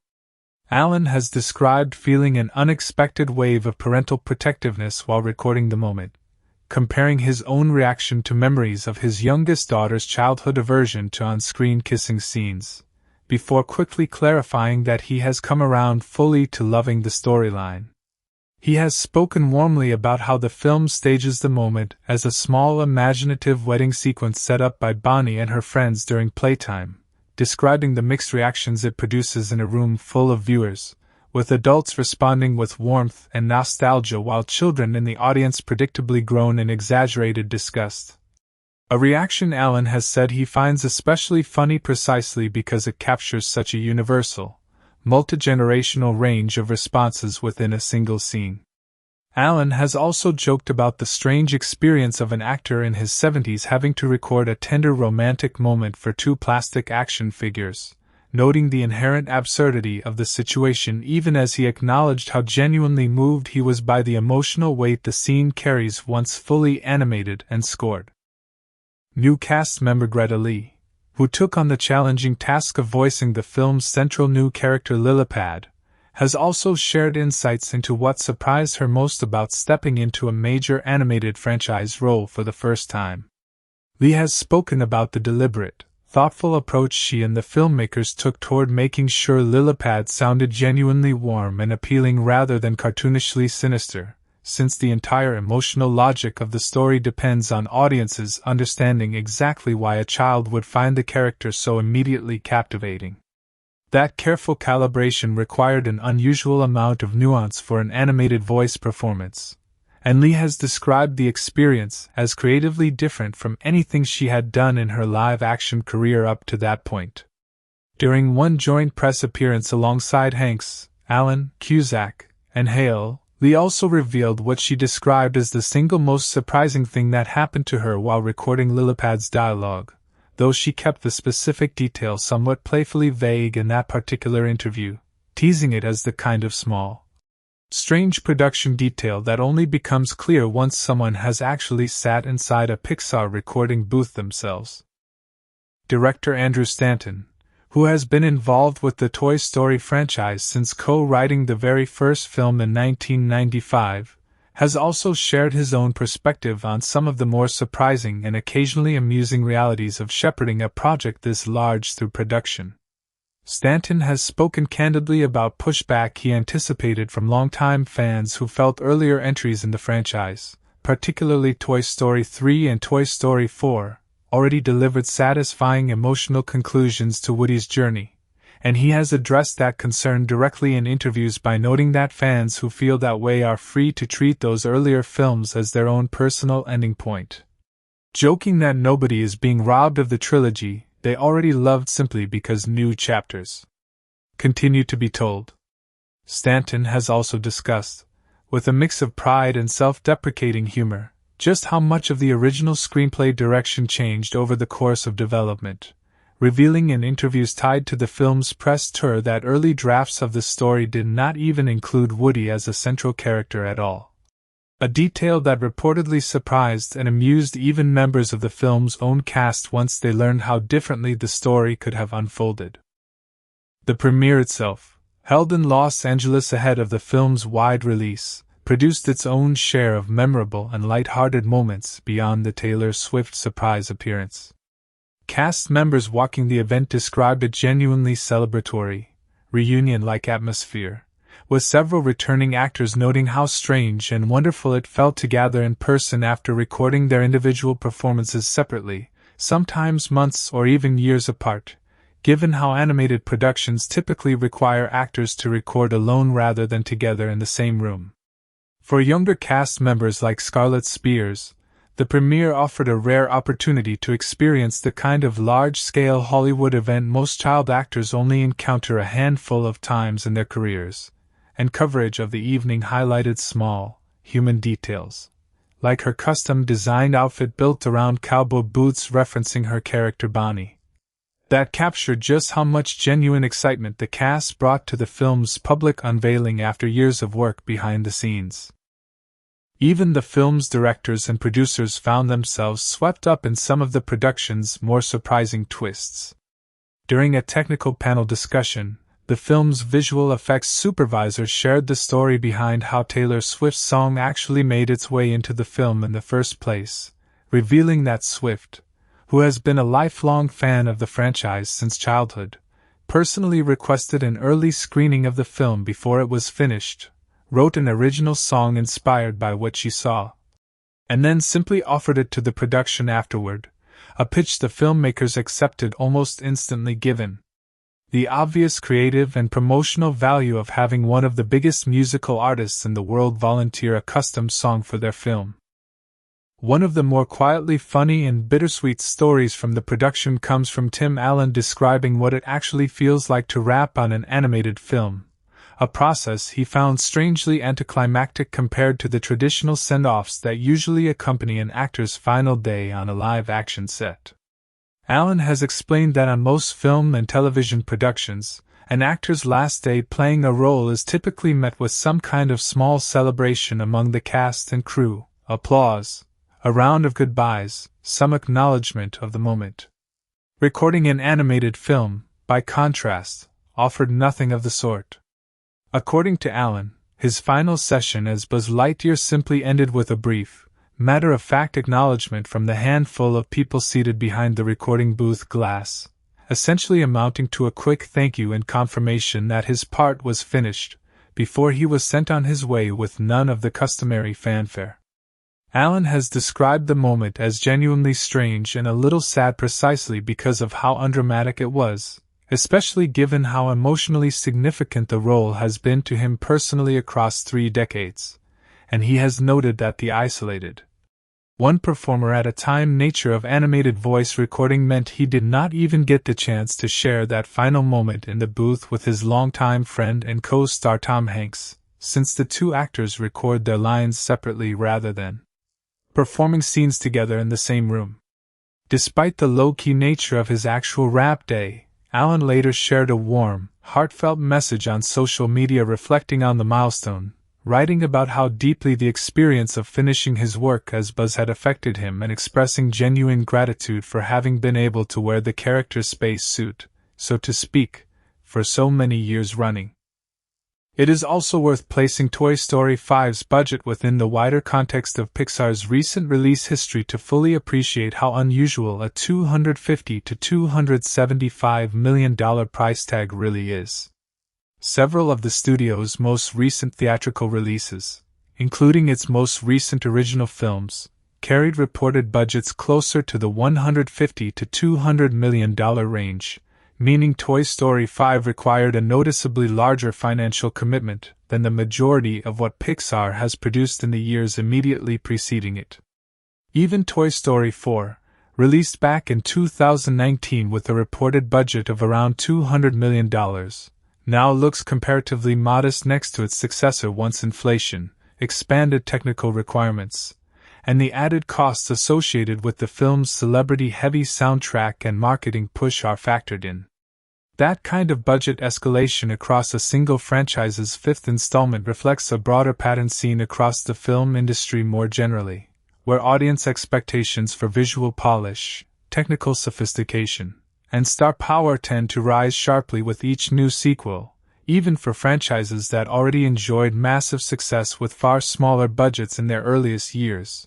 Allen has described feeling an unexpected wave of parental protectiveness while recording the moment, comparing his own reaction to memories of his youngest daughter's childhood aversion to on-screen kissing scenes, before quickly clarifying that he has come around fully to loving the storyline. He has spoken warmly about how the film stages the moment as a small imaginative wedding sequence set up by Bonnie and her friends during playtime, describing the mixed reactions it produces in a room full of viewers, with adults responding with warmth and nostalgia while children in the audience predictably groan in exaggerated disgust. A reaction Allen has said he finds especially funny precisely because it captures such a universal, multi-generational range of responses within a single scene. Allen has also joked about the strange experience of an actor in his 70s having to record a tender romantic moment for 2 plastic action figures, noting the inherent absurdity of the situation even as he acknowledged how genuinely moved he was by the emotional weight the scene carries once fully animated and scored. new cast member Greta Lee, who took on the challenging task of voicing the film's central new character Lillipad, has also shared insights into what surprised her most about stepping into a major animated franchise role for the first time. Lee has spoken about the deliberate, thoughtful approach she and the filmmakers took toward making sure Lillipad sounded genuinely warm and appealing rather than cartoonishly sinister, since the entire emotional logic of the story depends on audiences understanding exactly why a child would find the character so immediately captivating. That careful calibration required an unusual amount of nuance for an animated voice performance, and Lee has described the experience as creatively different from anything she had done in her live-action career up to that point. During one joint press appearance alongside Hanks, Allen, Cusack, and Hale, Lee also revealed what she described as the single most surprising thing that happened to her while recording Lillipad's dialogue, though she kept the specific detail somewhat playfully vague in that particular interview, teasing it as the kind of small, strange production detail that only becomes clear once someone has actually sat inside a Pixar recording booth themselves. Director Andrew Stanton, who has been involved with the Toy Story franchise since co-writing the very first film in 1995, has also shared his own perspective on some of the more surprising and occasionally amusing realities of shepherding a project this large through production. Stanton has spoken candidly about pushback he anticipated from longtime fans who felt earlier entries in the franchise, particularly Toy Story 3 and Toy Story 4, already delivered satisfying emotional conclusions to Woody's journey, and he has addressed that concern directly in interviews by noting that fans who feel that way are free to treat those earlier films as their own personal ending point, joking that nobody is being robbed of the trilogy they already loved simply because new chapters continue to be told. Stanton has also discussed, with a mix of pride and self-deprecating humor, just how much of the original screenplay direction changed over the course of development, revealing in interviews tied to the film's press tour that early drafts of the story did not even include Woody as a central character at all. A detail that reportedly surprised and amused even members of the film's own cast once they learned how differently the story could have unfolded. The premiere itself, held in Los Angeles ahead of the film's wide release, produced its own share of memorable and light-hearted moments beyond the Taylor Swift surprise appearance. Cast members walking the event described a genuinely celebratory, reunion-like atmosphere, with several returning actors noting how strange and wonderful it felt to gather in person after recording their individual performances separately, sometimes months or even years apart, given how animated productions typically require actors to record alone rather than together in the same room. For younger cast members like Scarlett Spears, the premiere offered a rare opportunity to experience the kind of large-scale Hollywood event most child actors only encounter a handful of times in their careers, and coverage of the evening highlighted small, human details, like her custom-designed outfit built around cowboy boots referencing her character Bonnie, that captured just how much genuine excitement the cast brought to the film's public unveiling after years of work behind the scenes. Even the film's directors and producers found themselves swept up in some of the production's more surprising twists. During a technical panel discussion, the film's visual effects supervisor shared the story behind how Taylor Swift's song actually made its way into the film in the first place, revealing that Swift, who has been a lifelong fan of the franchise since childhood, personally requested an early screening of the film before it was finished, wrote an original song inspired by what she saw, and then simply offered it to the production afterward, a pitch the filmmakers accepted almost instantly given the obvious creative and promotional value of having one of the biggest musical artists in the world volunteer a custom song for their film. One of the more quietly funny and bittersweet stories from the production comes from Tim Allen describing what it actually feels like to rap on an animated film, a process he found strangely anticlimactic compared to the traditional send-offs that usually accompany an actor's final day on a live-action set. Allen has explained that on most film and television productions, an actor's last day playing a role is typically met with some kind of small celebration among the cast and crew, applause, A round of goodbyes, some acknowledgement of the moment. Recording an animated film, by contrast, offered nothing of the sort. According to Alan, his final session as Buzz Lightyear simply ended with a brief, matter-of-fact acknowledgement from the handful of people seated behind the recording booth glass, essentially amounting to a quick thank you and confirmation that his part was finished, before he was sent on his way with none of the customary fanfare. Alan has described the moment as genuinely strange and a little sad precisely because of how undramatic it was, especially given how emotionally significant the role has been to him personally across 3 decades, and he has noted that the isolated, one performer at a time nature of animated voice recording meant he did not even get the chance to share that final moment in the booth with his longtime friend and co-star Tom Hanks, since the two actors record their lines separately rather than performing scenes together in the same room. Despite the low-key nature of his actual rap day, Alan later shared a warm, heartfelt message on social media reflecting on the milestone, writing about how deeply the experience of finishing his work as Buzz had affected him and expressing genuine gratitude for having been able to wear the character's space suit, so to speak, for so many years running. It is also worth placing Toy Story 5's budget within the wider context of Pixar's recent release history to fully appreciate how unusual a $250 to $275 million price tag really is. Several of the studio's most recent theatrical releases, including its most recent original films, carried reported budgets closer to the $150 to $200 million range, meaning Toy Story 5 required a noticeably larger financial commitment than the majority of what Pixar has produced in the years immediately preceding it. Even Toy Story 4, released back in 2019 with a reported budget of around $200 million, now looks comparatively modest next to its successor once inflation, expanded technical requirements, and the added costs associated with the film's celebrity-heavy soundtrack and marketing push are factored in. That kind of budget escalation across a single franchise's 5th installment reflects a broader pattern seen across the film industry more generally, where audience expectations for visual polish, technical sophistication, and star power tend to rise sharply with each new sequel, even for franchises that already enjoyed massive success with far smaller budgets in their earliest years.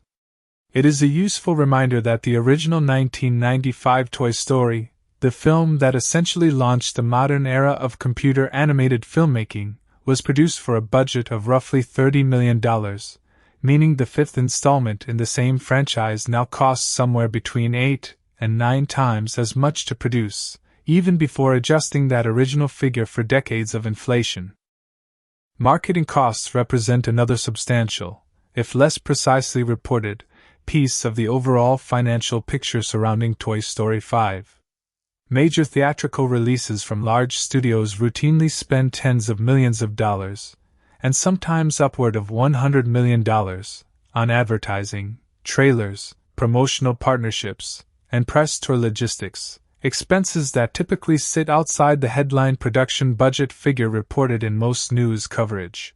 It is a useful reminder that the original 1995 Toy Story, the film that essentially launched the modern era of computer-animated filmmaking, was produced for a budget of roughly $30 million, meaning the 5th installment in the same franchise now costs somewhere between 8 and 9 times as much to produce, even before adjusting that original figure for decades of inflation. Marketing costs represent another substantial, if less precisely reported, piece of the overall financial picture surrounding Toy Story 5. Major theatrical releases from large studios routinely spend tens of millions of dollars, and sometimes upward of $100 million, on advertising, trailers, promotional partnerships, and press tour logistics, expenses that typically sit outside the headline production budget figure reported in most news coverage.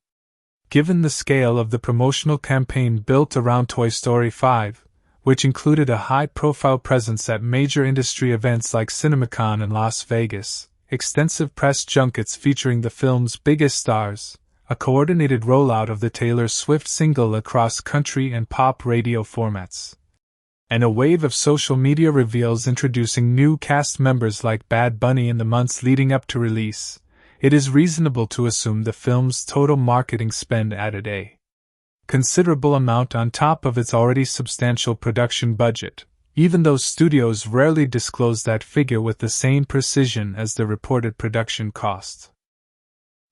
Given the scale of the promotional campaign built around Toy Story 5, which included a high-profile presence at major industry events like CinemaCon in Las Vegas, extensive press junkets featuring the film's biggest stars, a coordinated rollout of the Taylor Swift single across country and pop radio formats, and a wave of social media reveals introducing new cast members like Bad Bunny in the months leading up to release, it is reasonable to assume the film's total marketing spend added a considerable amount on top of its already substantial production budget, even though studios rarely disclose that figure with the same precision as the reported production cost.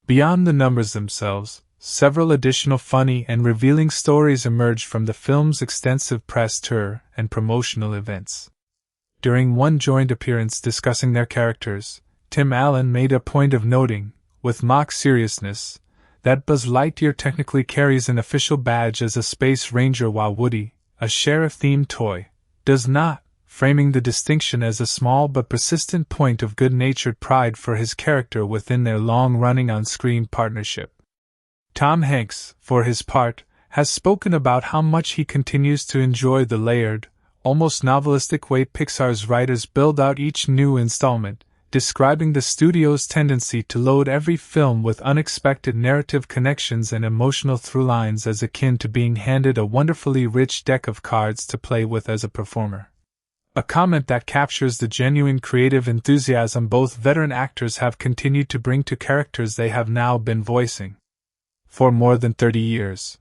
Beyond the numbers themselves, several additional funny and revealing stories emerged from the film's extensive press tour and promotional events. During one joint appearance discussing their characters, Tim Allen made a point of noting, with mock seriousness, that Buzz Lightyear technically carries an official badge as a Space Ranger while Woody, a sheriff-themed toy, does not, framing the distinction as a small but persistent point of good-natured pride for his character within their long-running on-screen partnership. Tom Hanks, for his part, has spoken about how much he continues to enjoy the layered, almost novelistic way Pixar's writers build out each new installment, describing the studio's tendency to load every film with unexpected narrative connections and emotional through-lines as akin to being handed a wonderfully rich deck of cards to play with as a performer. A comment that captures the genuine creative enthusiasm both veteran actors have continued to bring to characters they have now been voicing for more than 30 years.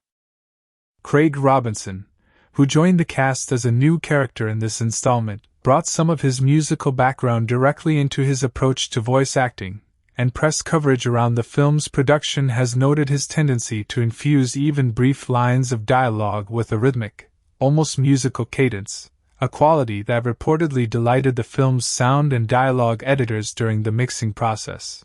Craig Robinson, who joined the cast as a new character in this installment, brought some of his musical background directly into his approach to voice acting, and press coverage around the film's production has noted his tendency to infuse even brief lines of dialogue with a rhythmic, almost musical cadence, a quality that reportedly delighted the film's sound and dialogue editors during the mixing process.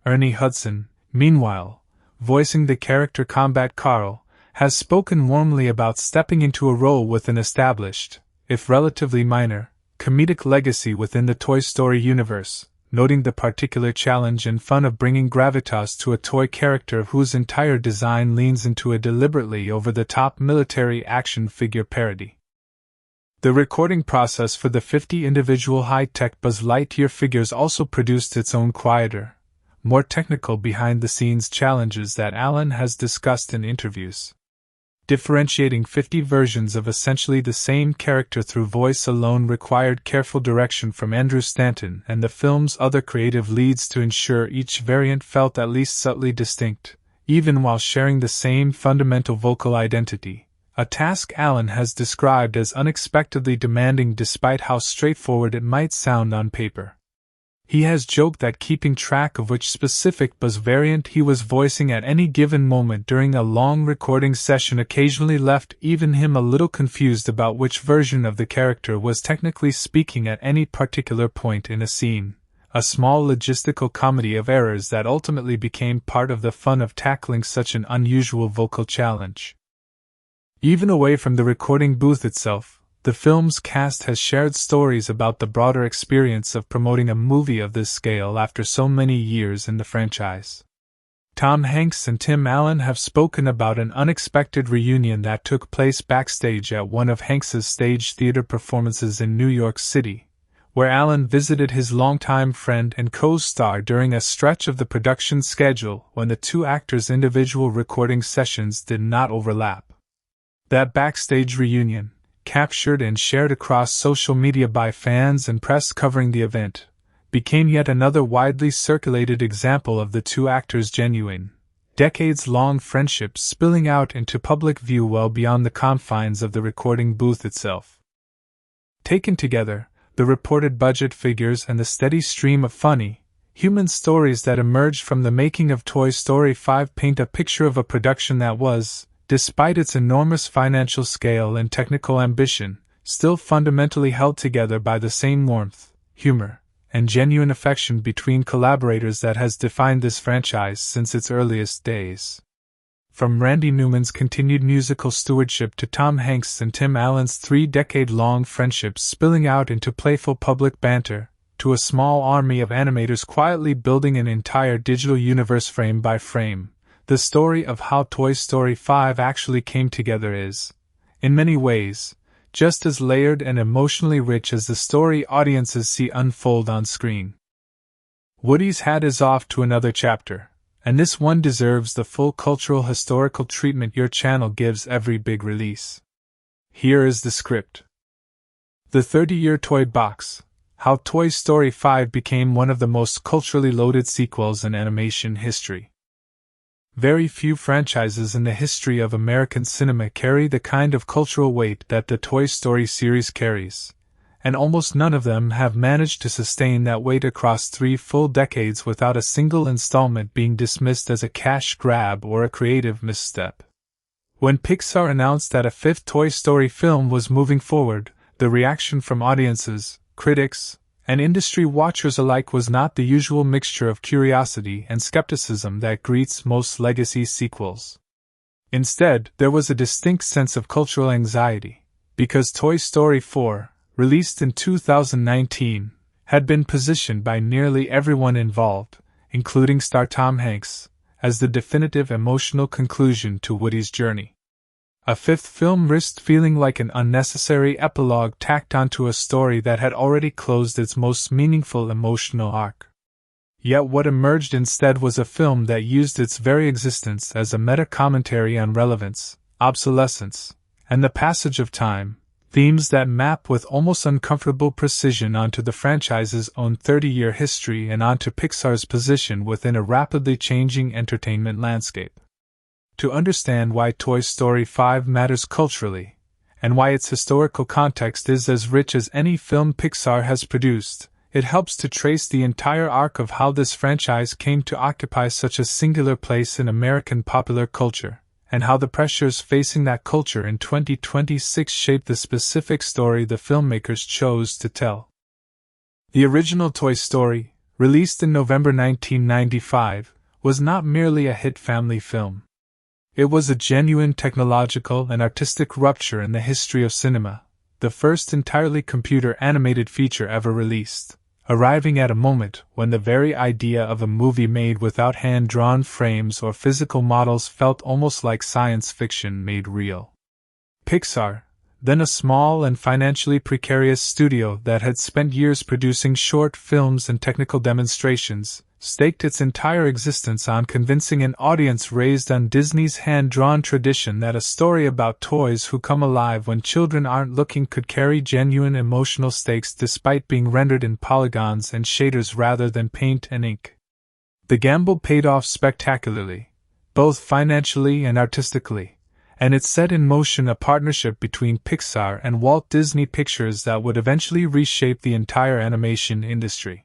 Ernie Hudson, meanwhile, voicing the character Combat Carl, has spoken warmly about stepping into a role with an established, if relatively minor, comedic legacy within the Toy Story universe, noting the particular challenge and fun of bringing gravitas to a toy character whose entire design leans into a deliberately over-the-top military action figure parody. The recording process for the 50 individual high-tech Buzz Lightyear figures also produced its own quieter, more technical behind-the-scenes challenges that Allen has discussed in interviews. Differentiating 50 versions of essentially the same character through voice alone required careful direction from Andrew Stanton and the film's other creative leads to ensure each variant felt at least subtly distinct, even while sharing the same fundamental vocal identity, a task Allen has described as unexpectedly demanding despite how straightforward it might sound on paper. He has joked that keeping track of which specific Buzz variant he was voicing at any given moment during a long recording session occasionally left even him a little confused about which version of the character was technically speaking at any particular point in a scene, a small logistical comedy of errors that ultimately became part of the fun of tackling such an unusual vocal challenge. Even away from the recording booth itself, the film's cast has shared stories about the broader experience of promoting a movie of this scale after so many years in the franchise. Tom Hanks and Tim Allen have spoken about an unexpected reunion that took place backstage at one of Hanks's stage theater performances in New York City, where Allen visited his longtime friend and co-star during a stretch of the production schedule when the two actors' individual recording sessions did not overlap. That backstage reunion, captured and shared across social media by fans and press covering the event, became yet another widely circulated example of the two actors' genuine, decades-long friendship spilling out into public view well beyond the confines of the recording booth itself. Taken together, the reported budget figures and the steady stream of funny, human stories that emerged from the making of Toy Story 5 paint a picture of a production that was, despite its enormous financial scale and technical ambition, still fundamentally held together by the same warmth, humor, and genuine affection between collaborators that has defined this franchise since its earliest days. From Randy Newman's continued musical stewardship to Tom Hanks and Tim Allen's 3-decade-long friendship spilling out into playful public banter, to a small army of animators quietly building an entire digital universe frame by frame, the story of how Toy Story 5 actually came together is, in many ways, just as layered and emotionally rich as the story audiences see unfold on screen. Woody's hat is off to another chapter, and this one deserves the full cultural historical treatment your channel gives every big release. Here is the script. The 30-year toy box: how Toy Story 5 became one of the most culturally loaded sequels in animation history. Very few franchises in the history of American cinema carry the kind of cultural weight that the Toy Story series carries, and almost none of them have managed to sustain that weight across 3 full decades without a single installment being dismissed as a cash grab or a creative misstep. When Pixar announced that a 5th Toy Story film was moving forward, the reaction from audiences, critics, and industry watchers alike was not the usual mixture of curiosity and skepticism that greets most legacy sequels. Instead, there was a distinct sense of cultural anxiety, because Toy Story 4, released in 2019, had been positioned by nearly everyone involved, including star Tom Hanks, as the definitive emotional conclusion to Woody's journey. A fifth film risked feeling like an unnecessary epilogue tacked onto a story that had already closed its most meaningful emotional arc. Yet what emerged instead was a film that used its very existence as a meta-commentary on relevance, obsolescence, and the passage of time, themes that map with almost uncomfortable precision onto the franchise's own 30-year history and onto Pixar's position within a rapidly changing entertainment landscape. To understand why Toy Story 5 matters culturally, and why its historical context is as rich as any film Pixar has produced, it helps to trace the entire arc of how this franchise came to occupy such a singular place in American popular culture, and how the pressures facing that culture in 2026 shaped the specific story the filmmakers chose to tell. The original Toy Story, released in November 1995, was not merely a hit family film. It was a genuine technological and artistic rupture in the history of cinema, the first entirely computer-animated feature ever released, arriving at a moment when the very idea of a movie made without hand-drawn frames or physical models felt almost like science fiction made real. Pixar, then a small and financially precarious studio that had spent years producing short films and technical demonstrations, staked its entire existence on convincing an audience raised on Disney's hand-drawn tradition that a story about toys who come alive when children aren't looking could carry genuine emotional stakes despite being rendered in polygons and shaders rather than paint and ink. The gamble paid off spectacularly, both financially and artistically, and it set in motion a partnership between Pixar and Walt Disney Pictures that would eventually reshape the entire animation industry.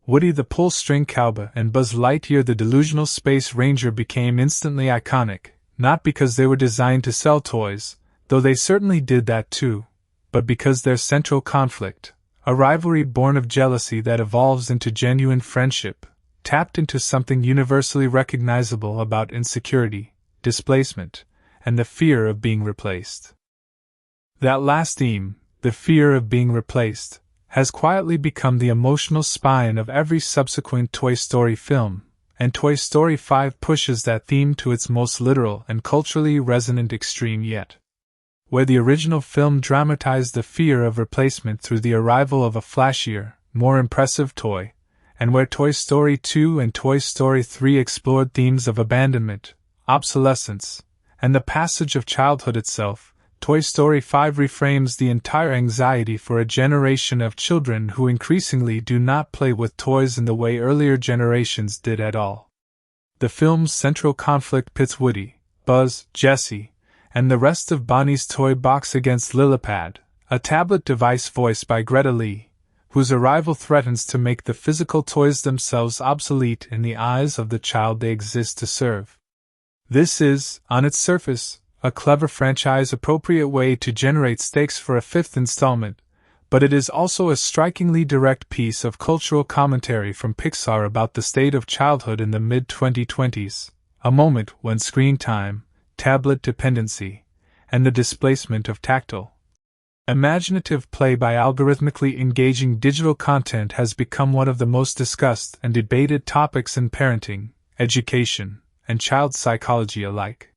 Woody the pull-string cowboy and Buzz Lightyear the delusional space ranger became instantly iconic, not because they were designed to sell toys, though they certainly did that too, but because their central conflict, a rivalry born of jealousy that evolves into genuine friendship, tapped into something universally recognizable about insecurity, displacement, and the fear of being replaced. That last theme, the fear of being replaced, has quietly become the emotional spine of every subsequent Toy Story film, and Toy Story 5 pushes that theme to its most literal and culturally resonant extreme yet. Where the original film dramatized the fear of replacement through the arrival of a flashier, more impressive toy, and where Toy Story 2 and Toy Story 3 explored themes of abandonment, obsolescence, and the passage of childhood itself, Toy Story 5 reframes the entire anxiety for a generation of children who increasingly do not play with toys in the way earlier generations did at all. The film's central conflict pits Woody, Buzz, Jessie, and the rest of Bonnie's toy box against Lillipad, a tablet device voiced by Greta Lee, whose arrival threatens to make the physical toys themselves obsolete in the eyes of the child they exist to serve. This is, on its surface, a clever franchise-appropriate way to generate stakes for a fifth installment, but it is also a strikingly direct piece of cultural commentary from Pixar about the state of childhood in the mid-2020s, a moment when screen time, tablet dependency, and the displacement of tactile, imaginative play by algorithmically engaging digital content has become one of the most discussed and debated topics in parenting, education, and child psychology alike.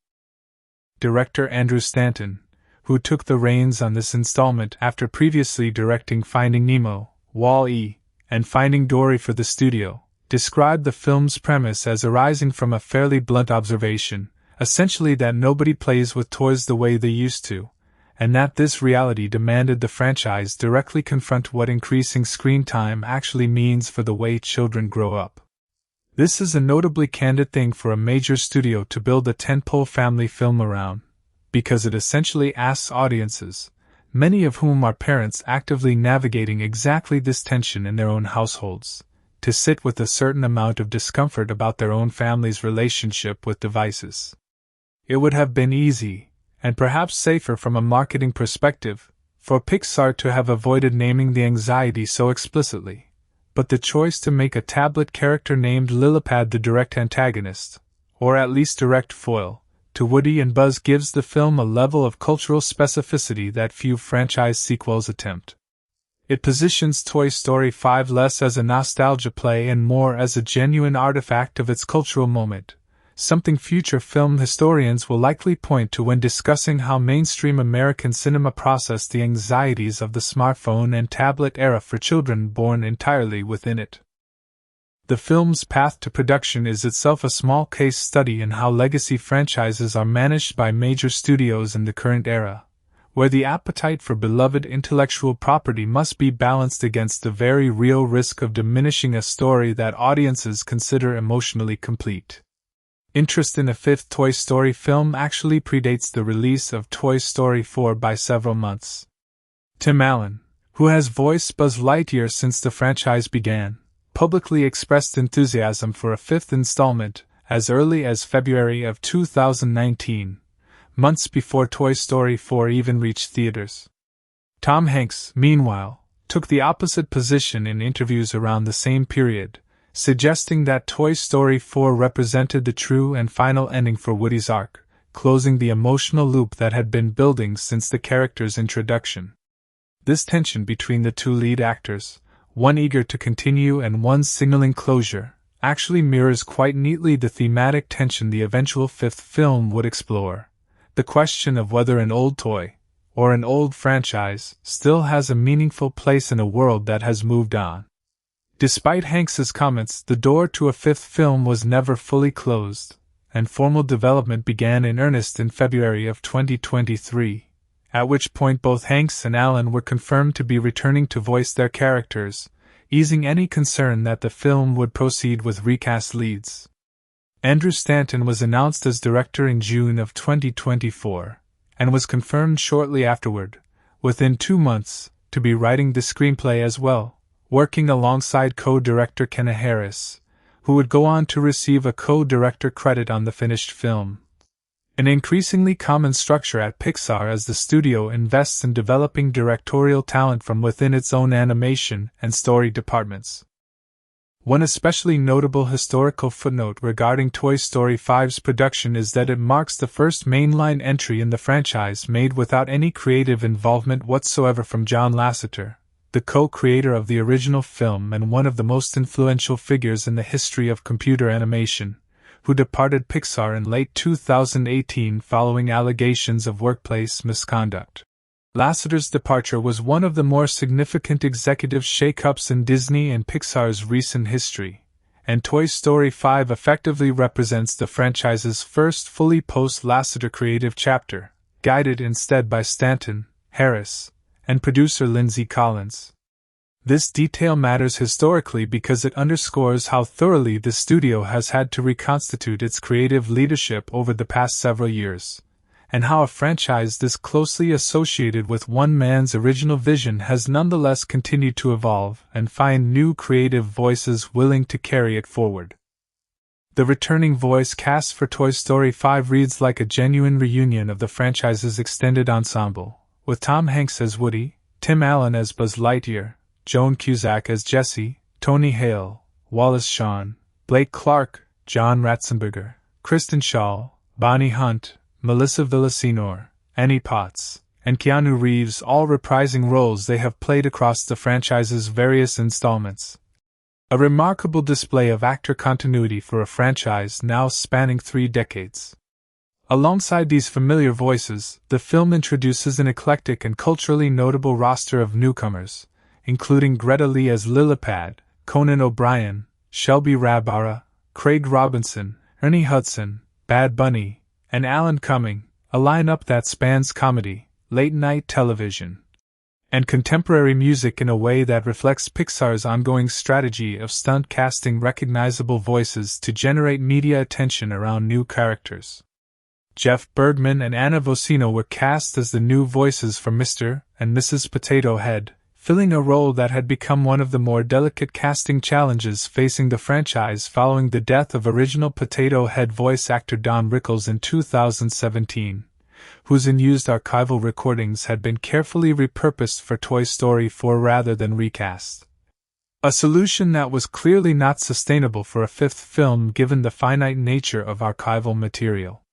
Director Andrew Stanton, who took the reins on this installment after previously directing Finding Nemo, Wall-E, and Finding Dory for the studio, described the film's premise as arising from a fairly blunt observation, essentially that nobody plays with toys the way they used to, and that this reality demanded the franchise directly confront what increasing screen time actually means for the way children grow up. This is a notably candid thing for a major studio to build a tentpole family film around, because it essentially asks audiences, many of whom are parents actively navigating exactly this tension in their own households, to sit with a certain amount of discomfort about their own family's relationship with devices. It would have been easy, and perhaps safer from a marketing perspective, for Pixar to have avoided naming the anxiety so explicitly. But the choice to make a tablet character named Lillipad the direct antagonist, or at least direct foil, to Woody and Buzz gives the film a level of cultural specificity that few franchise sequels attempt. It positions Toy Story 5 less as a nostalgia play and more as a genuine artifact of its cultural moment, something future film historians will likely point to when discussing how mainstream American cinema processed the anxieties of the smartphone and tablet era for children born entirely within it. The film's path to production is itself a small case study in how legacy franchises are managed by major studios in the current era, where the appetite for beloved intellectual property must be balanced against the very real risk of diminishing a story that audiences consider emotionally complete. Interest in a fifth Toy Story film actually predates the release of Toy Story 4 by several months. Tim Allen, who has voiced Buzz Lightyear since the franchise began, publicly expressed enthusiasm for a fifth installment as early as February of 2019, months before Toy Story 4 even reached theaters. Tom Hanks, meanwhile, took the opposite position in interviews around the same period, suggesting that Toy Story 4 represented the true and final ending for Woody's arc, closing the emotional loop that had been building since the character's introduction. This tension between the two lead actors, one eager to continue and one signaling closure, actually mirrors quite neatly the thematic tension the eventual fifth film would explore: the question of whether an old toy, or an old franchise, still has a meaningful place in a world that has moved on. Despite Hanks's comments, the door to a fifth film was never fully closed, and formal development began in earnest in February of 2023, at which point both Hanks and Allen were confirmed to be returning to voice their characters, easing any concern that the film would proceed with recast leads. Andrew Stanton was announced as director in June of 2024, and was confirmed shortly afterward, within 2 months, to be writing the screenplay as well, working alongside co-director Kenna Harris, who would go on to receive a co-director credit on the finished film. An increasingly common structure at Pixar as the studio invests in developing directorial talent from within its own animation and story departments. One especially notable historical footnote regarding Toy Story 5's production is that it marks the first mainline entry in the franchise made without any creative involvement whatsoever from John Lasseter, the co-creator of the original film and one of the most influential figures in the history of computer animation, who departed Pixar in late 2018 following allegations of workplace misconduct. Lasseter's departure was one of the more significant executive shakeups in Disney and Pixar's recent history, and Toy Story 5 effectively represents the franchise's first fully post-Lasseter creative chapter, guided instead by Stanton, Harris, and producer Lindsay Collins. This detail matters historically because it underscores how thoroughly the studio has had to reconstitute its creative leadership over the past several years, and how a franchise this closely associated with one man's original vision has nonetheless continued to evolve and find new creative voices willing to carry it forward. The returning voice cast for Toy Story 5 reads like a genuine reunion of the franchise's extended ensemble, with Tom Hanks as Woody, Tim Allen as Buzz Lightyear, Joan Cusack as Jessie, Tony Hale, Wallace Shawn, Blake Clark, John Ratzenberger, Kristen Schaal, Bonnie Hunt, Melissa Villaseñor, Annie Potts, and Keanu Reeves, all reprising roles they have played across the franchise's various installments. A remarkable display of actor continuity for a franchise now spanning 3 decades. Alongside these familiar voices, the film introduces an eclectic and culturally notable roster of newcomers, including Greta Lee as Lillipad, Conan O'Brien, Shelby Rabara, Craig Robinson, Ernie Hudson, Bad Bunny, and Alan Cumming, a lineup that spans comedy, late-night television, and contemporary music in a way that reflects Pixar's ongoing strategy of stunt casting recognizable voices to generate media attention around new characters. Jeff Bergman and Anna Vocino were cast as the new voices for Mr. and Mrs. Potato Head, filling a role that had become one of the more delicate casting challenges facing the franchise following the death of original Potato Head voice actor Don Rickles in 2017, whose unused archival recordings had been carefully repurposed for Toy Story 4 rather than recast. A solution that was clearly not sustainable for a 5th film given the finite nature of archival material.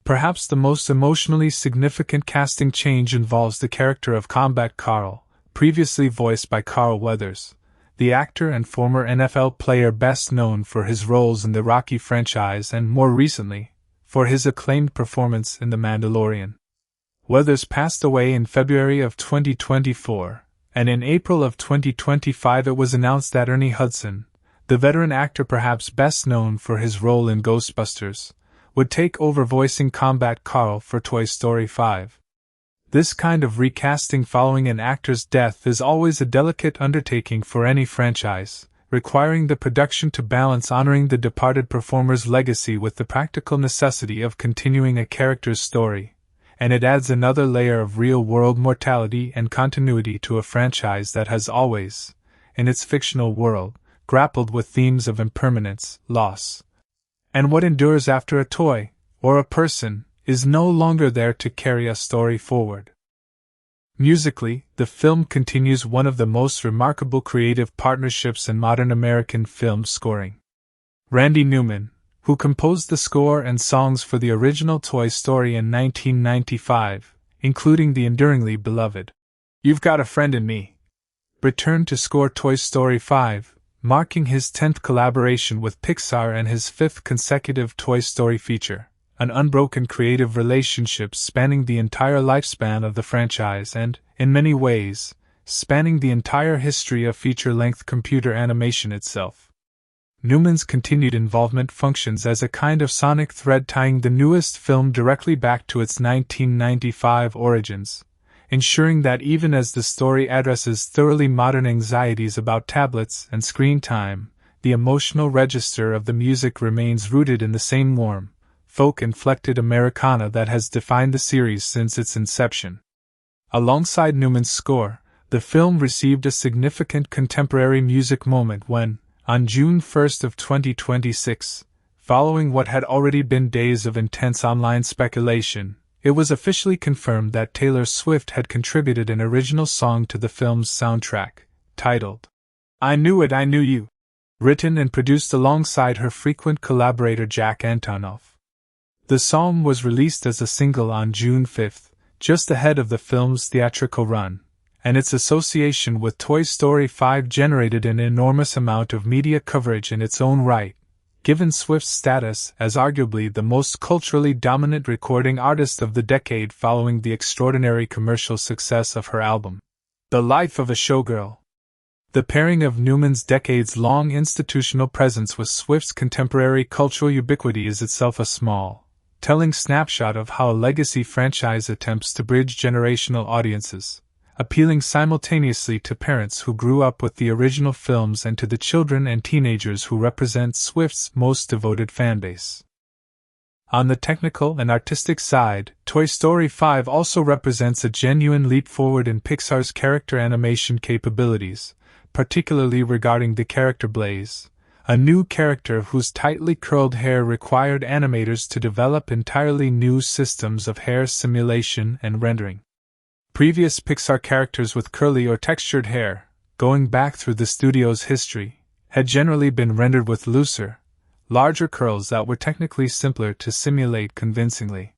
Perhaps the most emotionally significant casting change involves the character of Combat Carl, previously voiced by Carl Weathers, the actor and former NFL player best known for his roles in the Rocky franchise and, more recently, for his acclaimed performance in The Mandalorian. Weathers passed away in February of 2024, and in April of 2025 it was announced that Ernie Hudson, the veteran actor perhaps best known for his role in Ghostbusters, would take over voicing Combat Carl for Toy Story 5. This kind of recasting following an actor's death is always a delicate undertaking for any franchise, requiring the production to balance honoring the departed performer's legacy with the practical necessity of continuing a character's story, and it adds another layer of real-world mortality and continuity to a franchise that has always, in its fictional world, grappled with themes of impermanence, loss, and what endures after a toy, or a person, is no longer there to carry a story forward. Musically, the film continues one of the most remarkable creative partnerships in modern American film scoring. Randy Newman, who composed the score and songs for the original Toy Story in 1995, including the enduringly beloved "You've Got a Friend in Me," returned to score Toy Story 5, marking his 10th collaboration with Pixar and his 5th consecutive Toy Story feature. An unbroken creative relationship spanning the entire lifespan of the franchise and, in many ways, spanning the entire history of feature-length computer animation itself. Newman's continued involvement functions as a kind of sonic thread tying the newest film directly back to its 1995 origins, ensuring that even as the story addresses thoroughly modern anxieties about tablets and screen time, the emotional register of the music remains rooted in the same warm, folk-inflected Americana that has defined the series since its inception. Alongside Newman's score, the film received a significant contemporary music moment when, on June 1 of 2026, following what had already been days of intense online speculation, it was officially confirmed that Taylor Swift had contributed an original song to the film's soundtrack, titled "I Knew It, I Knew You," written and produced alongside her frequent collaborator Jack Antonoff. The song was released as a single on June 5, just ahead of the film's theatrical run, and its association with Toy Story 5 generated an enormous amount of media coverage in its own right, given Swift's status as arguably the most culturally dominant recording artist of the decade following the extraordinary commercial success of her album, The Life of a Showgirl. The pairing of Newman's decades-long institutional presence with Swift's contemporary cultural ubiquity is itself a small, telling snapshot of how a legacy franchise attempts to bridge generational audiences, appealing simultaneously to parents who grew up with the original films and to the children and teenagers who represent Swift's most devoted fanbase. On the technical and artistic side, Toy Story 5 also represents a genuine leap forward in Pixar's character animation capabilities, particularly regarding the character Blaze, a new character whose tightly curled hair required animators to develop entirely new systems of hair simulation and rendering. Previous Pixar characters with curly or textured hair, going back through the studio's history, had generally been rendered with looser, larger curls that were technically simpler to simulate convincingly.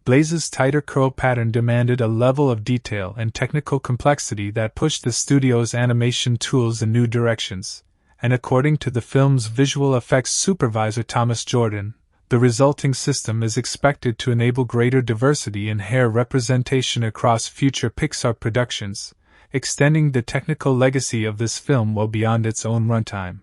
Blaze's tighter curl pattern demanded a level of detail and technical complexity that pushed the studio's animation tools in new directions, and according to the film's visual effects supervisor Thomas Jordan, the resulting system is expected to enable greater diversity in hair representation across future Pixar productions, extending the technical legacy of this film well beyond its own runtime.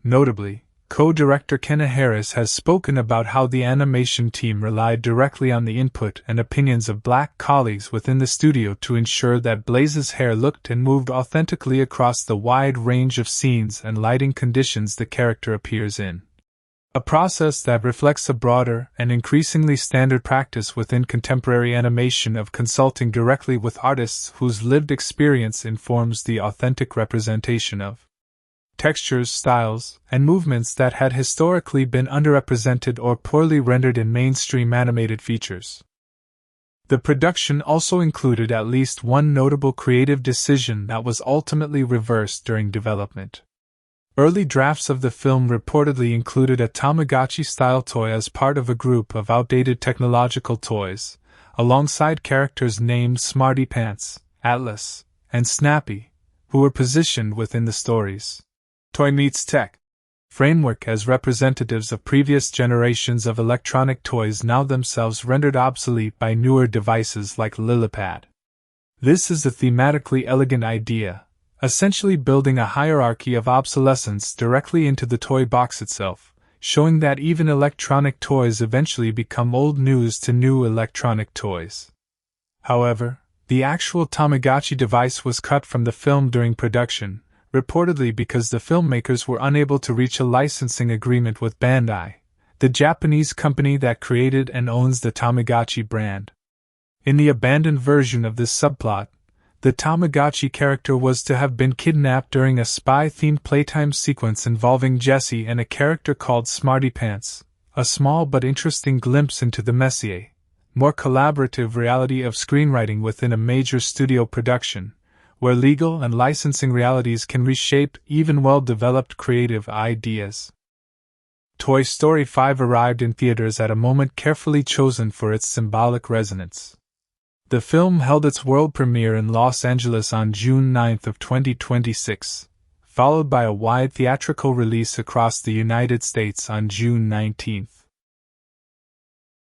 Notably, co-director Kenna Harris has spoken about how the animation team relied directly on the input and opinions of Black colleagues within the studio to ensure that Blaze's hair looked and moved authentically across the wide range of scenes and lighting conditions the character appears in. A process that reflects a broader and increasingly standard practice within contemporary animation of consulting directly with artists whose lived experience informs the authentic representation of textures, styles, and movements that had historically been underrepresented or poorly rendered in mainstream animated features. The production also included at least one notable creative decision that was ultimately reversed during development. Early drafts of the film reportedly included a Tamagotchi-style toy as part of a group of outdated technological toys, alongside characters named Smarty Pants, Atlas, and Snappy, who were positioned within the story's toy meets tech framework as representatives of previous generations of electronic toys now themselves rendered obsolete by newer devices like Lillipad. This is a thematically elegant idea, essentially building a hierarchy of obsolescence directly into the toy box itself, showing that even electronic toys eventually become old news to new electronic toys. However, the actual Tamagotchi device was cut from the film during production, reportedly because the filmmakers were unable to reach a licensing agreement with Bandai, the Japanese company that created and owns the Tamagotchi brand. In the abandoned version of this subplot, the Tamagotchi character was to have been kidnapped during a spy-themed playtime sequence involving Jessie and a character called Smarty Pants, a small but interesting glimpse into the messier, more collaborative reality of screenwriting within a major studio production, where legal and licensing realities can reshape even well-developed creative ideas. Toy Story 5 arrived in theaters at a moment carefully chosen for its symbolic resonance. The film held its world premiere in Los Angeles on June 9 of 2026, followed by a wide theatrical release across the United States on June 19.